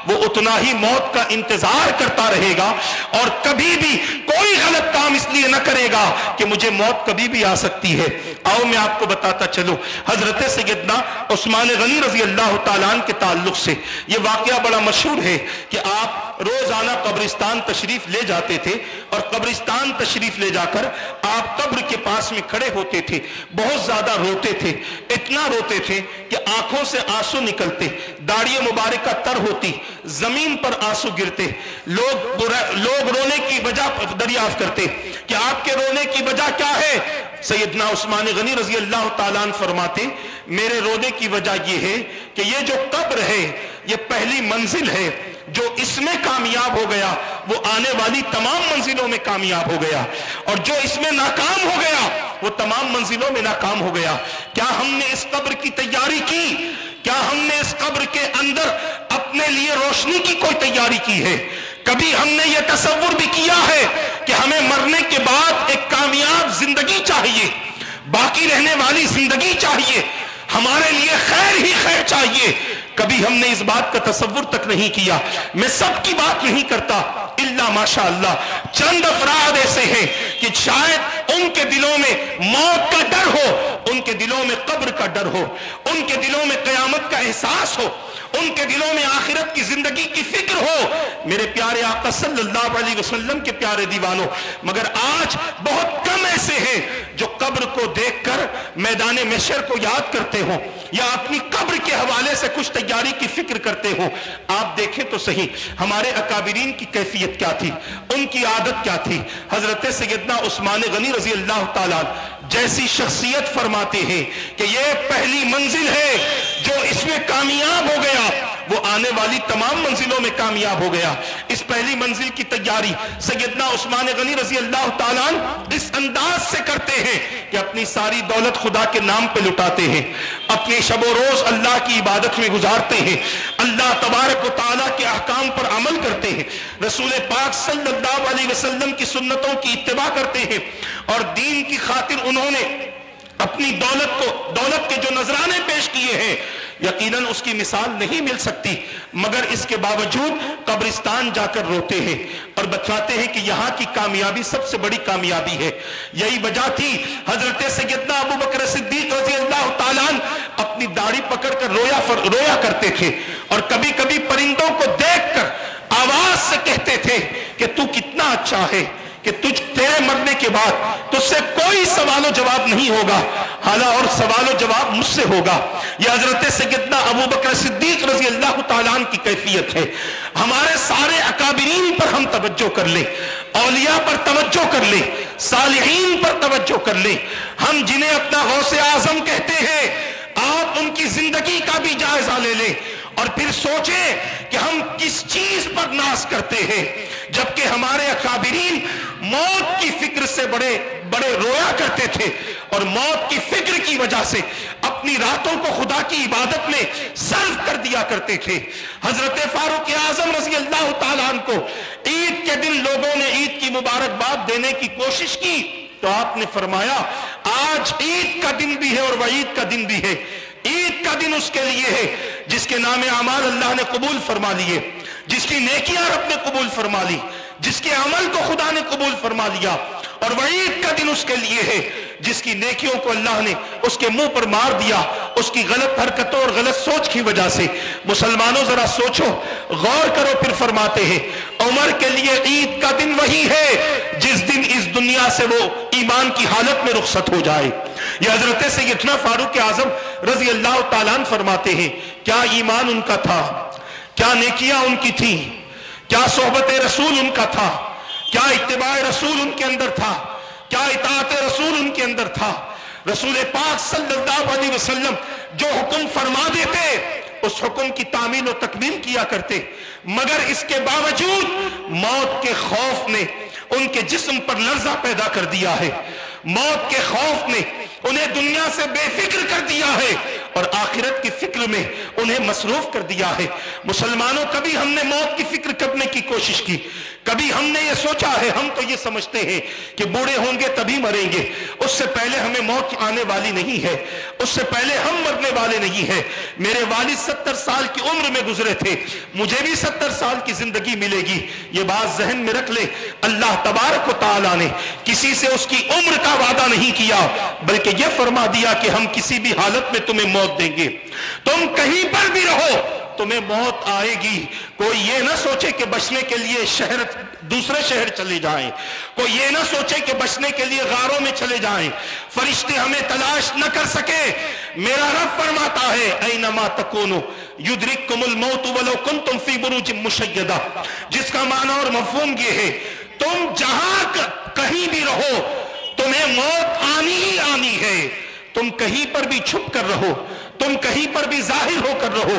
وہ اتنا ہی موت کا انتظار کرتا رہے گا, اور کبھی بھی کوئی غلط کام اس لیے نہ کرے گا کہ مجھے موت کبھی بھی آ سکتی ہے. آؤ میں آپ کو بتاتا چلوں, حضرت سیدنا عثمان غنی رضی اللہ تعالیٰ عنہ کے تعلق سے یہ واقعہ بڑا مشہور ہے کہ آپ روزانہ قبرستان تشریف لے جاتے تھے, اور قبرستان تشریف لے جا کر آپ قبر کے پاس میں کھڑے ہوتے تھے, بہت زیادہ روتے تھے, اتنا روتے تھے کہ آنکھوں سے آنسو نکلتے, داڑھی مبارکہ تر ہوتی, زمین پر آنسو گرتے. لوگ رونے کی وجہ دریافت کرتے کہ آپ کے رونے کی وجہ کیا ہے. سیدنا عثمان غنی رضی اللہ تعالیٰ عنہ فرماتے میرے رونے کی وجہ یہ ہے کہ یہ جو قبر ہے یہ پہلی منزل ہے, جو اس میں کامیاب ہو گیا وہ آنے والی تمام منزلوں میں کامیاب ہو گیا, اور جو اس میں ناکام ہو گیا وہ تمام منزلوں میں ناکام ہو گیا. کیا ہم نے اس قبر کی تیاری کی؟ کیا ہم نے اس قبر کے اندر اپنے لیے روشنی کی کوئی تیاری کی ہے؟ کبھی ہم نے یہ تصور بھی کیا ہے کہ ہمیں مرنے کے بعد ایک کامیاب زندگی چاہیے, باقی رہنے والی زندگی چاہیے, ہمارے لیے خیر ہی خیر چاہیے؟ کبھی ہم نے اس بات کا تصور تک نہیں کیا. میں سب کی بات نہیں کرتا, الا ماشاء اللہ چند افراد ایسے ہیں کہ شاید ان کے دلوں میں موت کا ڈر ہو, ان کے دلوں میں قبر کا ڈر ہو, ان کے دلوں میں قیامت کا احساس ہو, ان کے دلوں میں آخرت کی زندگی کی فکر ہو. میرے پیارے آقا صلی اللہ علیہ وسلم کے پیارے دیوانوں, مگر آج بہت کم ایسے ہیں جو قبر کو دیکھ کر میدان محشر کو یاد کرتے ہوں یا اپنی قبر کے حوالے سے کچھ تیاری کی فکر کرتے ہوں. آپ دیکھیں تو صحیح ہمارے اکابرین کی کیفیت کیا تھی, ان کی عادت کیا تھی. حضرت سیدنا عثمان غنی رضی اللہ تعالیٰ جیسی شخصیت فرماتے ہیں کہ یہ پہلی منزل ہے, جو اس میں کامیاب ہو گیا وہ آنے والی تمام منزلوں میں کامیاب ہو گیا. اس پہلی منزل کی تیاری سیدنا عثمان غنی رضی اللہ تعالیٰ اس انداز سے کرتے ہیں کہ اپنی ساری دولت خدا کے نام پہ لٹاتے ہیں, اپنی شب و روز اللہ کی عبادت میں گزارتے ہیں, اللہ تبارک و تعالیٰ کے احکام پر عمل کرتے ہیں, رسول پاک صلی اللہ علیہ وسلم کی سنتوں کی اتباع کرتے ہیں, اور دین کی خاطر انہوں نے اپنی دولت کے جو نذرانے پیش کیے ہیں یقیناً اس کی مثال نہیں مل سکتی. مگر اس کے باوجود قبرستان جا کر روتے ہیں اور بتاتے ہیں کہ یہاں کی کامیابی سب سے بڑی کامیابی ہے. یہی وجہ تھی حضرت سیدنا ابو بکر صدیق رضی اللہ تعالیٰ اپنی داڑھی پکڑ کر رویا کرتے تھے, اور کبھی کبھی پرندوں کو دیکھ کر آواز سے کہتے تھے کہ تو کتنا اچھا ہے کہ تیرے مرنے کے بعد تجھ سے کوئی سوال و جواب نہیں ہوگا, حالانکہ اور سوال و جواب مجھ سے ہوگا. یہ حضرت سیدنا ابو بکر صدیق رضی اللہ تعالیٰ عنہ کی کیفیت ہے. ہمارے سارے اکابرین پر ہم توجہ کر لیں, اولیاء پر توجہ کر لیں, صالحین پر توجہ کر لیں. ہم جنہیں اپنا غوث اعظم کہتے ہیں آپ ان کی زندگی کا بھی جائزہ لے لیں اور پھر سوچیں کہ ہم کس چیز پر ناز کرتے ہیں, جبکہ ہمارے اکابرین موت کی فکر سے بڑے رویا کرتے تھے, اور موت کی فکر کی وجہ سے اپنی راتوں کو خدا کی عبادت میں صرف کر دیا دیا کرتے تھے. حضرت فاروق اعظم رضی اللہ تعالیٰ عنہ کو عید کے دن لوگوں نے عید کی مبارکباد دینے کی کوشش کی تو آپ نے فرمایا آج عید کا دن بھی ہے اور وعید کا دن بھی ہے. عید کا دن اس کے لیے ہے جس کے نام اعمال اللہ نے قبول فرما لیے, جس کی نیکیاں رب نے قبول فرما لی, جس کے عمل کو خدا نے قبول فرما لیا, اور وعید کا دن اس کے لیے ہے جس کی نیکیوں کو اللہ نے اس کے منہ پر مار دیا اس کی غلط حرکتوں اور غلط سوچ کی وجہ سے. مسلمانوں ذرا سوچو, غور کرو. پھر فرماتے ہیں عمر کے لیے عید کا دن وہی ہے جس دن اس دنیا سے وہ ایمان کی حالت میں رخصت ہو جائے. یہ حضرت سیدنا فاروق اعظم رضی اللہ تعالیٰ عنہ فرماتے ہیں کیا ایمان ان کا تھا, کیا نیکیاں ان کی تھیں, کیا صحبت رسول ان کا تھا, کیا اتباع رسول ان کے اندر تھا, کیا اطاعت رسول ان کے اندر تھا. رسول پاک صلی اللہ علیہ وسلم جو حکم فرما دیتے اس حکم کی تعمیل و تکمیل کیا کرتے, مگر اس کے باوجود موت کے خوف نے ان کے جسم پر لرزہ پیدا کر دیا ہے. موت کے خوف نے انہیں دنیا سے بے فکر کر دیا ہے اور آخرت کی فکر میں انہیں مصروف کر دیا ہے. مسلمانوں, کبھی ہم نے موت کی فکر کرنے کی کوشش کی؟ کبھی ہم نے یہ سوچا ہے؟ ہم تو یہ سمجھتے ہیں کہ بوڑھے ہوں گے تبھی مریں گے, اس سے پہلے ہمیں موت آنے والی نہیں ہے, اس سے پہلے ہم مرنے والے نہیں ہیں. میرے والد 70 سال کی عمر میں گزرے تھے, مجھے بھی 70 سال کی زندگی ملے گی. یہ بات ذہن میں رکھ لے, اللہ تبارک و تعالیٰ نے کسی سے اس کی عمر کا وعدہ نہیں کیا بلکہ یہ فرما دیا کہ ہم کسی بھی حالت میں تمہیں موت دیں گے. تم کہیں پر بھی رہو تمہیں موت آئے گی. کوئی یہ نہ سوچے کہ بچنے کے لیے دوسرے شہر چلے جائیں, کوئی یہ نہ سوچے کہ بچنے کے لیے غاروں میں چلے جائیں, فرشتے ہمیں تلاش نہ کر سکے. میرا رب فرماتا ہے اینما تکونوا یدرککم الموت ولو کنتم فی بروج مشیدہ, جس کا معنی اور مفہوم یہ ہے تم جہاں کہیں بھی رہو تمہیں موت آنی ہی آنی ہے. تم کہیں پر بھی چھپ کر رہو, تم کہیں پر بھی ظاہر ہو کر رہو,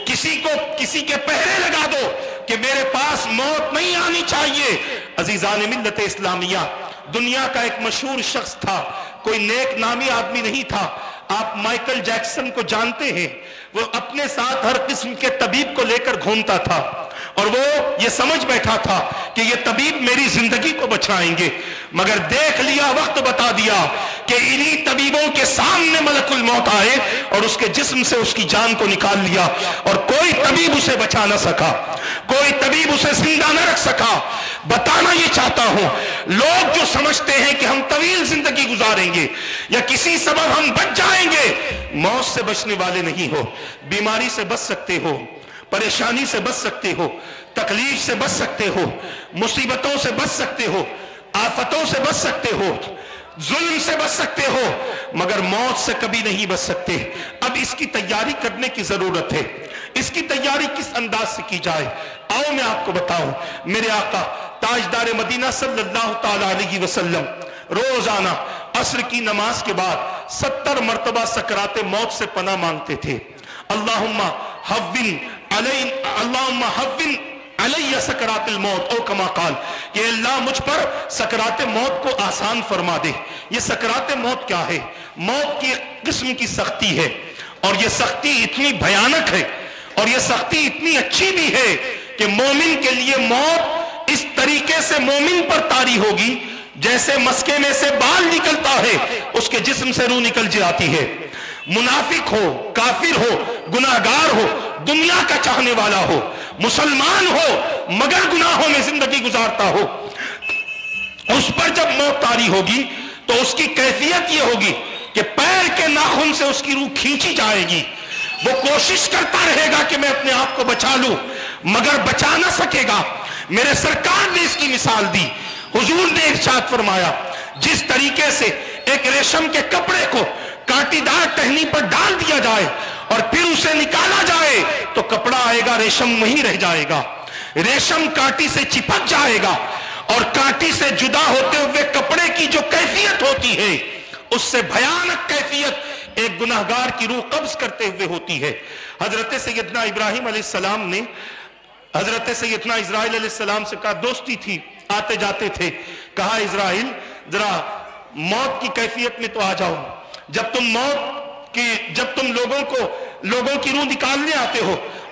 کسی کے پہرے لگا دو کہ میرے پاس موت نہیں آنی چاہیے. عزیزان ملت اسلامیہ, دنیا کا ایک مشہور شخص تھا, کوئی نیک نامی آدمی نہیں تھا. آپ مائیکل جیکسن کو جانتے ہیں, وہ اپنے ساتھ ہر قسم کے طبیب کو لے کر گھومتا تھا اور وہ یہ سمجھ بیٹھا تھا کہ یہ طبیب میری زندگی کو بچائیں گے, مگر دیکھ لیا, وقت بتا دیا کہ انہی طبیبوں کے سامنے ملک الموت آئے اور اس کے جسم سے اس کی جان کو نکال لیا اور کوئی طبیب اسے بچا نہ سکا, کوئی طبیب اسے زندہ نہ رکھ سکا. بتانا یہ چاہتا ہوں, لوگ جو سمجھتے ہیں کہ ہم طویل زندگی گزاریں گے یا کسی سبب ہم بچ جائیں گے, موت سے بچنے والے نہیں ہو. بیماری سے بچ سکتے ہو, پریشانی سے بچ سکتے ہو, تکلیف سے بچ سکتے ہو, مصیبتوں سے بچ سکتے ہو, آفتوں سے بچ سکتے ہو, ظلم سے بچ سکتے ہو, مگر موت سے کبھی نہیں بچ سکتے. اب اس کی تیاری کرنے کی ضرورت ہے. اس کی تیاری کس انداز سے کی جائے, آؤ میں آپ کو بتاؤں. میرے آقا تاجدار مدینہ صلی اللہ تعالی علیہ وسلم روزانہ عصر کی نماز کے بعد 70 مرتبہ سکرات موت سے پناہ مانگتے تھے. اللہم حون علی سکرات الموت او کما قال, کہ اللہ مجھ پر سکرات موت کو آسان فرما دے. یہ سکرات موت کیا ہے؟ موت کی ایک قسم کی سختی ہے اور یہ سختی اتنی بھیانک ہے اور یہ سختی اتنی اچھی بھی ہے کہ مومن کے لیے موت اس طریقے سے مومن پر طاری ہوگی جیسے مسکے میں سے بال نکلتا ہے اس کے جسم سے روح نکل جاتی ہے. منافق ہو, کافر ہو, گناہگار ہو, دنیا کا چاہنے والا ہو, مسلمان ہو مگر گناہوں میں زندگی گزارتا ہو, اس پر جب موت طاری ہوگی تو اس کی کیفیت یہ ہوگی کہ پیر کے ناخن سے اس کی روح کھینچی جائے گی. وہ کوشش کرتا رہے گا کہ میں اپنے آپ کو بچا لوں مگر بچا نہ سکے گا. میرے سرکار نے اس کی مثال دی. حضور نے ارشاد فرمایا جس طریقے سے ایک ریشم کے کپڑے کو کانٹی دار ٹہنی پر ڈال دیا جائے اور پھر اسے نکالا جائے تو کپڑا آئے گا, ریشم وہیں رہ جائے گا. ریشم کانٹی سے چپک جائے گا اور کانٹی سے جدا ہوتے ہوئے کپڑے کی جو کیفیت ہوتی ہے اس سے بھیانک کیفیت ایک گناہگار کی روح قبض کرتے ہوئے ہوتی ہے. حضرت سیدنا ابراہیم علیہ السلام نے حضرت سیدنا اسرائیل علیہ السلام سے کہا, دوستی تھی, آتے جاتے تھے, کہا اسرائیل ذرا موت کی کیفیت میں تو آ جاؤ. جب تم لوگوں کی روح نکالنے آتے ہو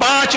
5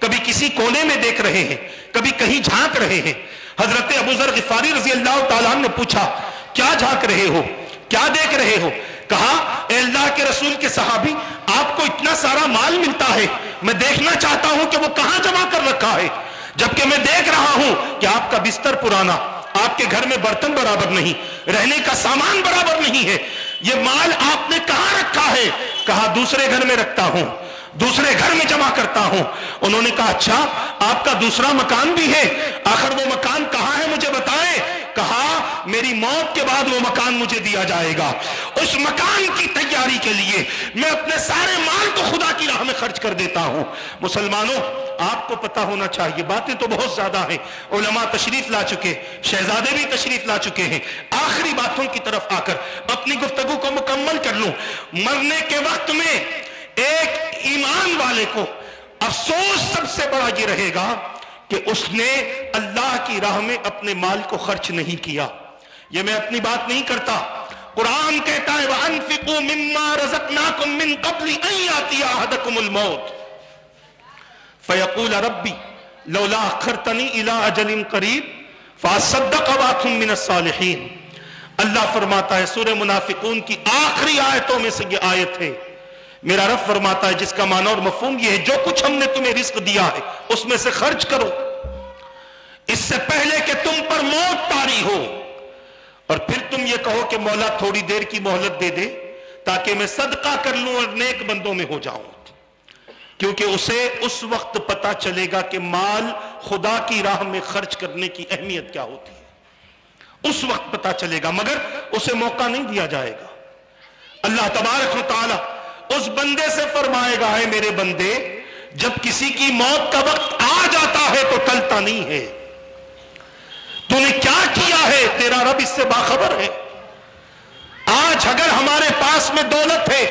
کبھی کسی کونے میں دیکھ رہے ہیں، کبھی کہیں جھانک رہے ہیں۔ حضرت ابو ذر غفاری رضی اللہ تعالیٰ عنہ نے پوچھا کیا جھانک رہے ہو، کیا دیکھ رہے ہو؟ کہا اے اللہ کے رسول کے صحابی، آپ کو اتنا سارا مال ملتا ہے، میں دیکھنا چاہتا ہوں کہ وہ کہاں جمع کر رکھا ہے، جبکہ میں دیکھ رہا ہوں کہ آپ کا بستر پرانا، آپ کے گھر میں برتن برابر نہیں، رہنے کا سامان برابر نہیں ہے، یہ مال آپ نے کہاں رکھا ہے؟ کہا دوسرے گھر میں رکھتا ہوں، دوسرے گھر میں جمع کرتا ہوں۔ انہوں نے کہا اچھا آپ کا دوسرا مکان بھی ہے، آخر وہ مکان کہاں ہے مجھے بتائیں؟ کہا میری موت کے بعد وہ مکان مجھے دیا جائے گا، اس مکان کی تیاری کے لیے میں اپنے سارے مال کو خدا کی راہ میں خرچ کر دیتا ہوں۔ مسلمانوں آپ کو پتا ہونا چاہیے، باتیں تو بہت زیادہ ہیں، علماء تشریف لا چکے، شہزادے بھی تشریف لا چکے ہیں، آخری باتوں کی طرف آ کر اپنی گفتگو کو مکمل کر لوں۔ مرنے کے وقت میں ایک ایمان والے کو افسوس سب سے بڑا یہ رہے گا کہ اس نے اللہ کی راہ میں اپنے مال کو خرچ نہیں کیا۔ یہ میں اپنی بات نہیں کرتا، قرآن کہتا ہے وَأَنفِقُوا مِمَّا رَزَقْنَاكُم مِّن قَبْلِ أَن يَأْتِيَ أَحَدَكُمُ الْمَوْتُ فَيَقُولَ رَبِّ لَوْلَا أَخَّرْتَنِي إِلَىٰ أَجَلٍ قَرِيبٍ فَأَصَّدَّقَ وَأَكُن مِّنَ الصَّالِحِينَ۔ اللہ فرماتا ہے سورہ منافقون کی آخری آیتوں میں سے یہ آیت ہے، میرا رب فرماتا ہے جس کا معنی اور مفہوم یہ ہے جو کچھ ہم نے تمہیں رزق دیا ہے اس میں سے خرچ کرو اس سے پہلے کہ تم پر موت طاری ہو، اور پھر تم یہ کہو کہ مولا تھوڑی دیر کی مہلت دے دے تاکہ میں صدقہ کر لوں اور نیک بندوں میں ہو جاؤں، کیونکہ اسے اس وقت پتا چلے گا کہ مال خدا کی راہ میں خرچ کرنے کی اہمیت کیا ہوتی ہے، اس وقت پتا چلے گا، مگر اسے موقع نہیں دیا جائے گا۔ اللہ تبارک و تعالی اس بندے سے فرمائے گا اے میرے بندے جب کسی کی موت کا وقت آ جاتا ہے تو ٹلتا نہیں ہے، تو نے کیا کیا ہے تیرا رب اس سے باخبر ہے۔ آج اگر ہمارے پاس میں دولت ہے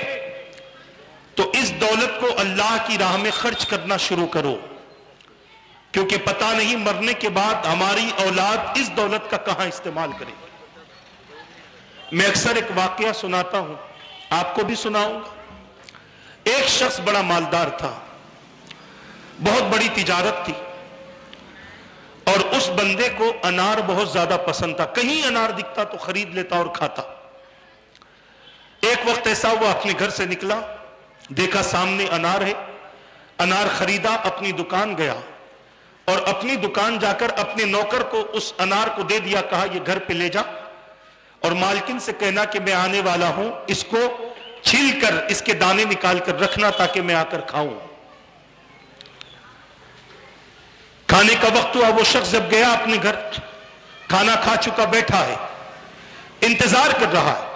تو اس دولت کو اللہ کی راہ میں خرچ کرنا شروع کرو، کیونکہ پتہ نہیں مرنے کے بعد ہماری اولاد اس دولت کا کہاں استعمال کرے گی۔ میں اکثر ایک واقعہ سناتا ہوں، آپ کو بھی سناؤں گا۔ ایک شخص بڑا مالدار تھا، بہت بڑی تجارت تھی، اور اس بندے کو انار بہت زیادہ پسند تھا، کہیں انار دکھتا تو خرید لیتا اور کھاتا۔ ایک وقت ایسا ہوا اپنے گھر سے نکلا، دیکھا سامنے انار ہے، انار خریدا، اپنی دکان گیا اور اپنی دکان جا کر اپنے نوکر کو اس انار کو دے دیا، کہا یہ گھر پہ لے جا اور مالکن سے کہنا کہ میں آنے والا ہوں، اس کو چھیل کر اس کے دانے نکال کر رکھنا تاکہ میں آ کر کھاؤں۔ کھانے کا وقت ہوا، وہ شخص جب گیا اپنے گھر، کھانا کھا چکا بیٹھا ہے، انتظار کر رہا ہے۔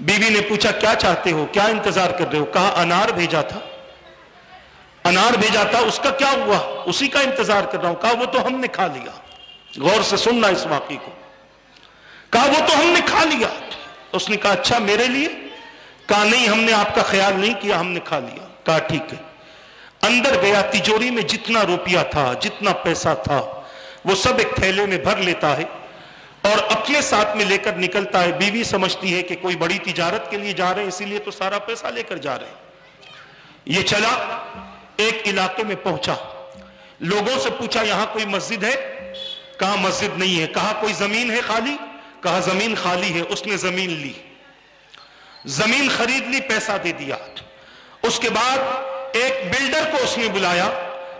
بیوی نے پوچھا کیا چاہتے ہو، کیا انتظار کر رہے ہو؟ کہا انار بھیجا تھا، انار بھیجا تھا، اس کا کیا ہوا؟ اسی کا انتظار کر رہا ہوں۔ کہا وہ تو ہم نے کھا لیا۔ غور سے سننا اس واقعے کو۔ کہا وہ تو ہم نے کھا لیا۔ اس نے کہا اچھا میرے لیے؟ کہا نہیں ہم نے آپ کا خیال نہیں کیا، ہم نے کھا لیا۔ کہا ٹھیک ہے۔ اندر گیا، تجوری میں جتنا روپیہ تھا، جتنا پیسہ تھا، وہ سب ایک تھیلے میں بھر لیتا ہے اور اپنے ساتھ میں لے کر نکلتا ہے۔ بیوی سمجھتی ہے کہ کوئی بڑی تجارت کے لیے جا رہے ہیں، اسی لیے تو سارا پیسہ لے کر جا رہے ہیں۔ یہ چلا، ایک علاقے میں پہنچا، لوگوں سے پوچھا یہاں کوئی مسجد ہے؟ کہا مسجد نہیں ہے۔ کہا کوئی زمین ہے خالی؟ کہا زمین خالی ہے۔ اس نے زمین لی، زمین خرید لی، پیسہ دے دیا۔ اس کے بعد ایک بلڈر کو اس نے بلایا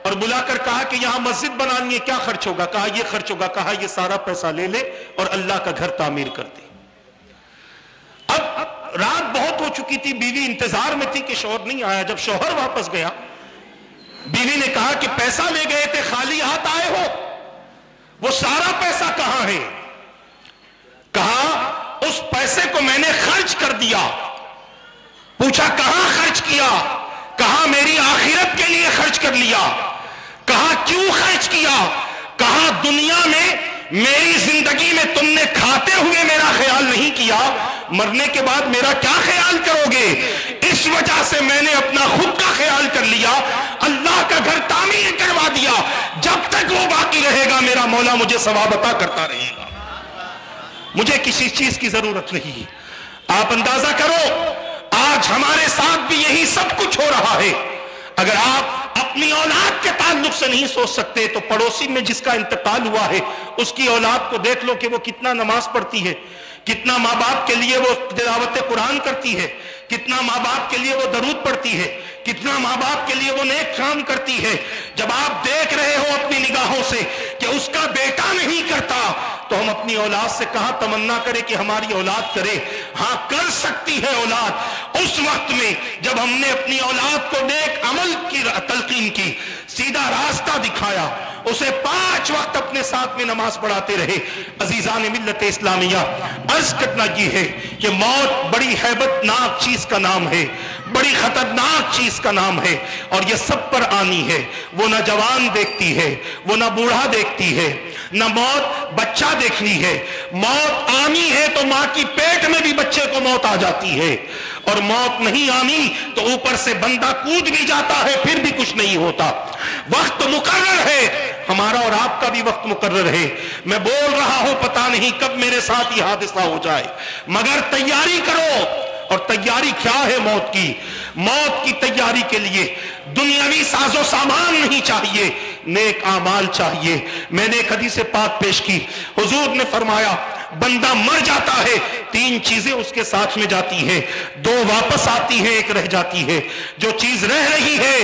اور بلا کر کہا کہ یہاں مسجد بنانی ہے، کیا خرچ ہوگا؟ کہا یہ خرچ ہوگا۔ کہا یہ سارا پیسہ لے لے اور اللہ کا گھر تعمیر کر دے۔ اب رات بہت ہو چکی تھی، بیوی انتظار میں تھی کہ شوہر نہیں آیا۔ جب شوہر واپس گیا، بیوی نے کہا کہ پیسہ لے گئے تھے، خالی ہاتھ آئے ہو، وہ سارا پیسہ کہاں ہے؟ کہا اس پیسے کو میں نے خرچ کر دیا۔ پوچھا کہاں خرچ کیا؟ کہا میری آخرت کے لیے خرچ کر لیا۔ کہا کیوں خرچ کیا؟ کہا دنیا میں میری زندگی میں تم نے کھاتے ہوئے میرا خیال نہیں کیا، مرنے کے بعد میرا کیا خیال کرو گے؟ اس وجہ سے میں نے اپنا خود کا خیال کر لیا، اللہ کا گھر تعمیر کروا دیا، جب تک وہ باقی رہے گا میرا مولا مجھے ثواب عطا کرتا رہے گا، مجھے کسی چیز کی ضرورت نہیں۔ آپ اندازہ کرو آج ہمارے ساتھ بھی یہی سب کچھ ہو رہا ہے۔ اگر آپ اپنی اولاد کے تعلق سے نہیں سوچ سکتے تو پڑوسی میں جس کا انتقال ہوا ہے اس کی اولاد کو دیکھ لو کہ وہ کتنا نماز پڑھتی ہے، کتنا ماں باپ کے لیے وہ تلاوت قرآن کرتی ہے، کتنا ماں باپ کے لیے وہ درود پڑھتی ہے، کتنا ماں باپ کے لیے وہ نیک کام کرتی ہے۔ جب آپ دیکھ رہے ہو اپنی نگاہوں سے کہ اس کا بیٹا نہیں کرتا تو ہم اپنی اولاد سے کہاں تمنا کریں کہ ہماری اولاد کرے؟ ہاں کر سکتی ہے اولاد اس وقت میں جب ہم نے اپنی اولاد کو نیک عمل کی تلقین کی، سیدھا راستہ دکھایا، اسے 5 وقت اپنے ساتھ میں نماز پڑھاتے رہے۔ عزیزان ملت اسلامیہ، عرض کرنا یہ ہے کہ موت بڑی ہیبت ناک چیز کا نام ہے، بڑی خطرناک چیز کا نام ہے، اور یہ سب پر آنی ہے۔ وہ نہ جوان دیکھتی ہے، وہ نہ بوڑھا دیکھتی ہے، نہ موت بچہ دیکھنی ہے۔ موت آنی ہے تو ماں کی پیٹ میں بھی بچے کو موت آ جاتی ہے، اور موت نہیں آنی تو اوپر سے بندہ کود بھی جاتا ہے پھر بھی کچھ نہیں ہوتا۔ وقت مقرر ہے، ہمارا اور آپ کا بھی وقت مقرر ہے۔ میں بول رہا ہوں پتہ نہیں کب میرے ساتھ یہ حادثہ ہو جائے، مگر تیاری کرو۔ اور تیاری کیا ہے موت کی؟ موت کی تیاری کے لیے دنیاوی ساز و سامان نہیں چاہیے، نیک اعمال چاہیے۔ میں نے ایک حدیث پاک پیش کی، حضور نے فرمایا بندہ مر جاتا ہے 3 چیزیں اس کے ساتھ میں جاتی ہیں، 2 واپس آتی ہیں، 1 رہ جاتی ہے۔ جو چیز رہ رہی ہے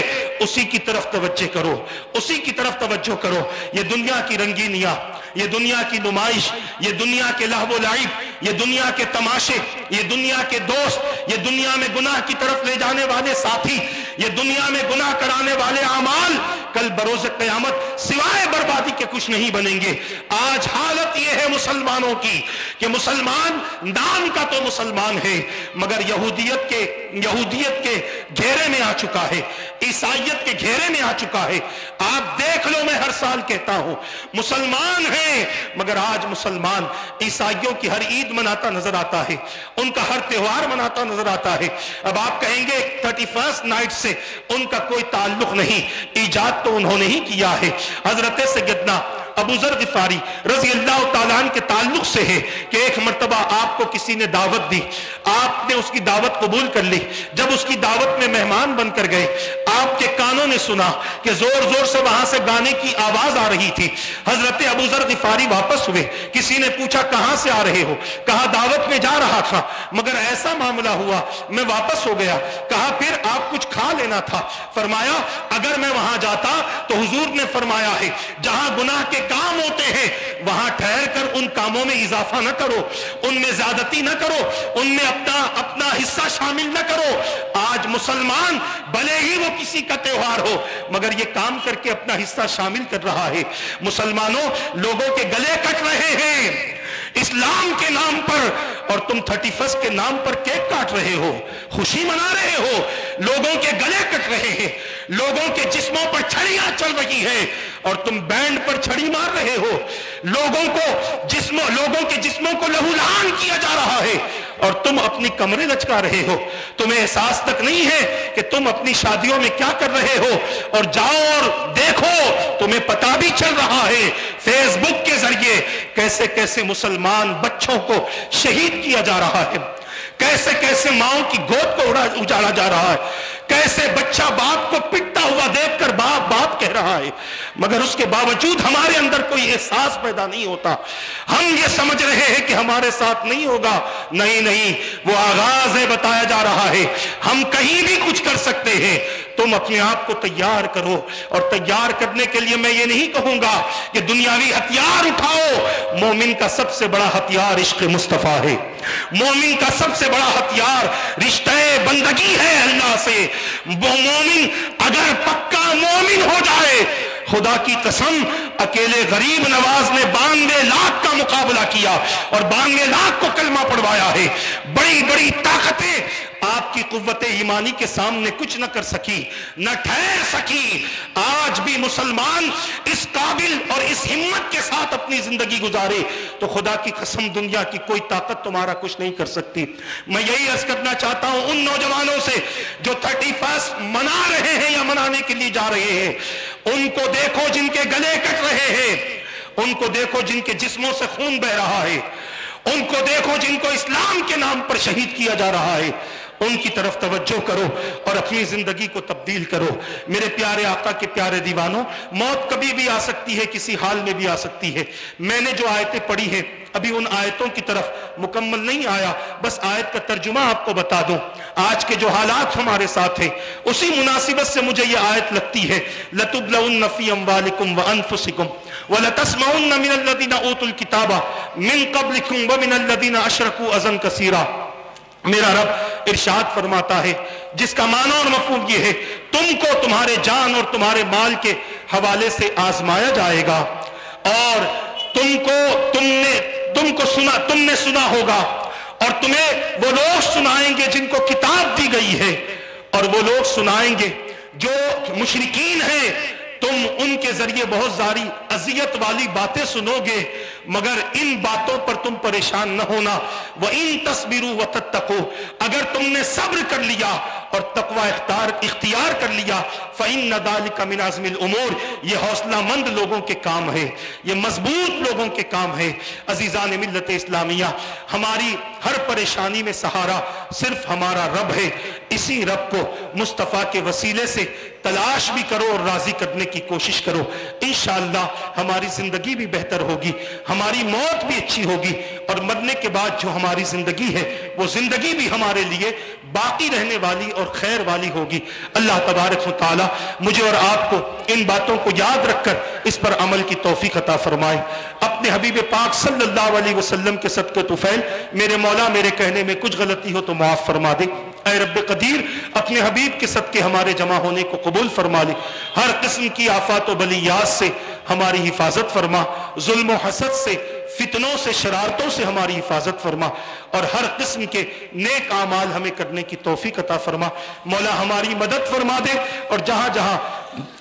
اسی کی طرف توجہ کرو، اسی کی طرف توجہ کرو۔ یہ دنیا کی رنگینیاں، یہ دنیا کی نمائش، یہ دنیا کے لہو و لعب، یہ دنیا کے تماشے، یہ دنیا کے دوست، یہ دنیا میں گناہ کی طرف لے جانے والے ساتھی، یہ دنیا میں گناہ کرانے والے اعمال کل بروز قیامت سوائے بربادی کے کچھ نہیں بنیں گے۔ آج حالت یہ ہے مسلمانوں کی کہ مسلمان نام کا تو مسلمان ہے مگر یہودیت کے گھیرے میں آ چکا ہے، عیسائیت کے گھیرے میں آ چکا ہے۔ آپ دیکھ لو، میں ہر سال کہتا ہوں مسلمان ہیں مگر آج مسلمان عیسائیوں کی ہر عید مناتا نظر آتا ہے، ان کا ہر تہوار مناتا نظر آتا ہے۔ اب آپ کہیں گے 31 نائٹ سے ان کا کوئی تعلق نہیں، ایجاد تو انہوں نے ہی کیا ہے۔ حضرت سیدنا ابو ذر غفاری رضی اللہ تعالیٰ عنہ کے تعلق سے ہے کہ ایک مرتبہ آپ کو کسی نے دعوت دی، آپ نے اس کی دعوت قبول کر لی۔ جب اس کی دعوت میں مہمان بن کر گئے، آپ کے کانوں نے سنا کہ زور زور سے وہاں سے گانے کی آواز آ رہی تھی۔ حضرت ابو ذر غفاری واپس ہوئے، کسی نے پوچھا کہاں سے آ رہے ہو؟ کہا دعوت میں جا رہا تھا مگر ایسا معاملہ ہوا میں واپس ہو گیا۔ کہا پھر آپ کچھ کھا لینا تھا۔ فرمایا اگر میں وہاں جاتا تو حضور نے فرمایا ہے جہاں گناہ کے کام ہوتے ہیں وہاں ٹھہر کر ان کاموں میں اضافہ نہ کرو، ان میں زیادتی نہ کرو، ان میں اپنا حصہ شامل نہ کرو۔ آج مسلمان بھلے ہی وہ کسی کا تہوار ہو مگر یہ کام کر کے اپنا حصہ شامل کر رہا ہے۔ مسلمانوں لوگوں کے گلے کٹ رہے ہیں اسلام کے نام پر، اور تم 31 کے نام پر کیک کاٹ رہے ہو، خوشی منا رہے ہو، لوگوں کے گلے کٹ رہے ہیں، لوگوں کے جسموں پر چھڑیاں چل رہی ہیں اور تم بینڈ پر چھڑی مار رہے ہو، لوگوں کے جسموں کو لہولہان کیا جا رہا ہے اور تم اپنی کمریں لچکا رہے ہو۔ تمہیں احساس تک نہیں ہے کہ تم اپنی شادیوں میں کیا کر رہے ہو، اور جاؤ اور دیکھو تمہیں پتہ بھی چل رہا ہے فیس بک کے ذریعے کیسے کیسے مسلمان بچوں کو شہید کیا جا رہا ہے، کیسے کیسے ماؤں کی گود کو اجاڑا جا رہا ہے، کیسے بچہ باپ کو پٹتا ہوا دیکھ کر باپ باپ کہہ رہا ہے مگر اس کے باوجود ہمارے اندر کوئی احساس پیدا نہیں ہوتا۔ ہم یہ سمجھ رہے ہیں کہ ہمارے ساتھ نہیں ہوگا، نہیں، وہ آغاز ہے، بتایا جا رہا ہے ہم کہیں بھی کچھ کر سکتے ہیں۔ تم اپنے آپ کو تیار کرو، اور تیار کرنے کے لیے میں یہ نہیں کہوں گا کہ دنیاوی ہتھیار اٹھاؤ۔ مومن کا سب سے بڑا ہتھیار عشق مصطفیٰ ہے، مومن کا سب سے بڑا ہتھیار رشتہ بندگی ہے اللہ سے۔ وہ مومن اگر پکا مومن ہو جائے، خدا کی قسم اکیلے غریب نواز نے 92 لاکھ کا مقابلہ کیا اور 92 لاکھ کو کلمہ پڑھوایا ہے۔ بڑی بڑی طاقتیں آپ کی قوت ایمانی کے سامنے کچھ نہ کر سکی، نہ ٹھہر سکی۔ آج بھی مسلمان اس قابل اور اس ہمت کے ساتھ اپنی زندگی گزارے تو خدا کی قسم دنیا کی کوئی طاقت تمہارا کچھ نہیں کر سکتی۔ میں یہی عرض کرنا چاہتا ہوں ان نوجوانوں سے جو 31 منا رہے ہیں یا منانے کے لیے جا رہے ہیں، ان کو دیکھو جن کے گلے کٹ رہے ہیں، ان کو دیکھو جن کے جسموں سے خون بہ رہا ہے، ان کو دیکھو جن کو اسلام کے نام پر شہید کیا جا رہا ہے، ان کی طرف توجہ کرو اور اپنی زندگی کو تبدیل کرو۔ میرے پیارے آقا کے پیارے دیوانوں، موت کبھی بھی آ سکتی ہے، کسی حال میں بھی آ سکتی ہے۔ میں نے جو آیتیں پڑھی ہیں ابھی ان آیتوں کی طرف مکمل نہیں آیا، بس آیت کا ترجمہ آپ کو بتا دوں۔ آج کے جو حالات ہمارے ساتھ ہیں اسی مناسبت سے مجھے یہ آیت لگتی ہے، لَتُبْلَوُنَّ فِي أَمْوَالِكُمْ وَأَنفُسِكُمْ وَلَتَسْمَعُنَّ مِنَ الَّذِينَ أُوتُوا الْكِتَابَ مِنْ قَبْلِكُمْ وَمِنَ الَّذِينَ أَشْرَكُوا أَذًى كَثِيرًا۔ میرا رب ارشاد فرماتا ہے جس کا معنی اور مفہوم یہ ہے، تم کو تمہارے جان اور تمہارے مال کے حوالے سے آزمایا جائے گا، اور تم نے سنا ہوگا، اور تمہیں وہ لوگ سنائیں گے جن کو کتاب دی گئی ہے، اور وہ لوگ سنائیں گے جو مشرکین ہیں، تم ان کے ذریعے بہت ساری اذیت والی باتیں سنو گے، مگر ان باتوں پر تم پریشان نہ ہونا۔ وَإِن تَصْبِرُوا وَتَتَّقُوا، اگر تم نے صبر کر لیا اور تقوی اختیار کر لیا، فَإِنَّ ذَلِكَ مِنْ عَزْمِ الْأُمُورِ، یہ حوصلہ مند لوگوں کے کام ہے، یہ مضبوط لوگوں کے کام ہے۔ عزیزان ملت اسلامیہ، ہماری ہر پریشانی میں سہارا صرف ہمارا رب ہے۔ اسی رب کو مصطفیٰ کے وسیلے سے تلاش بھی کرو اور راضی کرنے کی کوشش کرو، انشاءاللہ ہماری زندگی بھی بہتر ہوگی، ہماری موت بھی اچھی ہوگی، اور مرنے کے بعد جو ہماری زندگی ہے وہ زندگی بھی ہمارے لیے باقی رہنے والی اور خیر والی ہوگی۔ اللہ تبارک و تعالی مجھے اور آپ کو ان باتوں کو یاد رکھ کر اس پر عمل کی توفیق عطا فرمائے۔ اپنے حبیب پاک صلی اللہ علیہ وسلم کے صدقے طفیل، میرے مولا میرے کہنے میں کچھ غلطی ہو تو معاف فرما دے۔ اے رب قدیر، اپنے حبیب کے صدقے ہمارے جمع ہونے کو قبول فرما لے، ہر قسم کی آفات و بلیات سے ہماری حفاظت فرما، ظلم و حسد سے، فتنوں سے، شرارتوں سے ہماری حفاظت فرما، اور ہر قسم کے نیک اعمال ہمیں کرنے کی توفیق عطا فرما۔ مولا ہماری مدد فرما دے، اور جہاں جہاں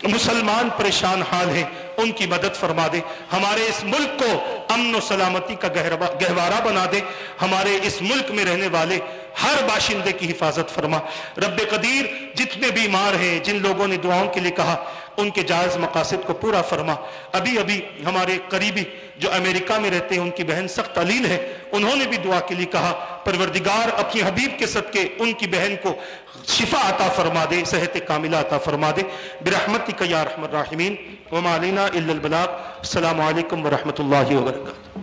مسلمان پریشان حال ہیں ان کی مدد فرما دے، ہمارے اس ملک کو امن و سلامتی کا گہوارہ بنا دے، ہمارے اس ملک میں رہنے والے ہر باشندے کی حفاظت فرما۔ رب قدیر، جتنے بیمار ہیں، جن لوگوں نے دعاؤں کے لیے کہا، ان کے جائز مقاصد کو پورا فرما۔ ابھی ہمارے قریبی جو امریکہ میں رہتے ہیں، ان کی بہن سخت علیل ہے، انہوں نے بھی دعا کے لیے کہا، پروردگار اپنی حبیب کے صدقے ان کی بہن کو شفا عطا فرما دے، صحت کاملہ عطا فرما دے، برحمتک یا ارحم الراحمین۔ وما علینا الا البلاغ۔ السلام علیکم ورحمۃ اللہ وبرکاتہ۔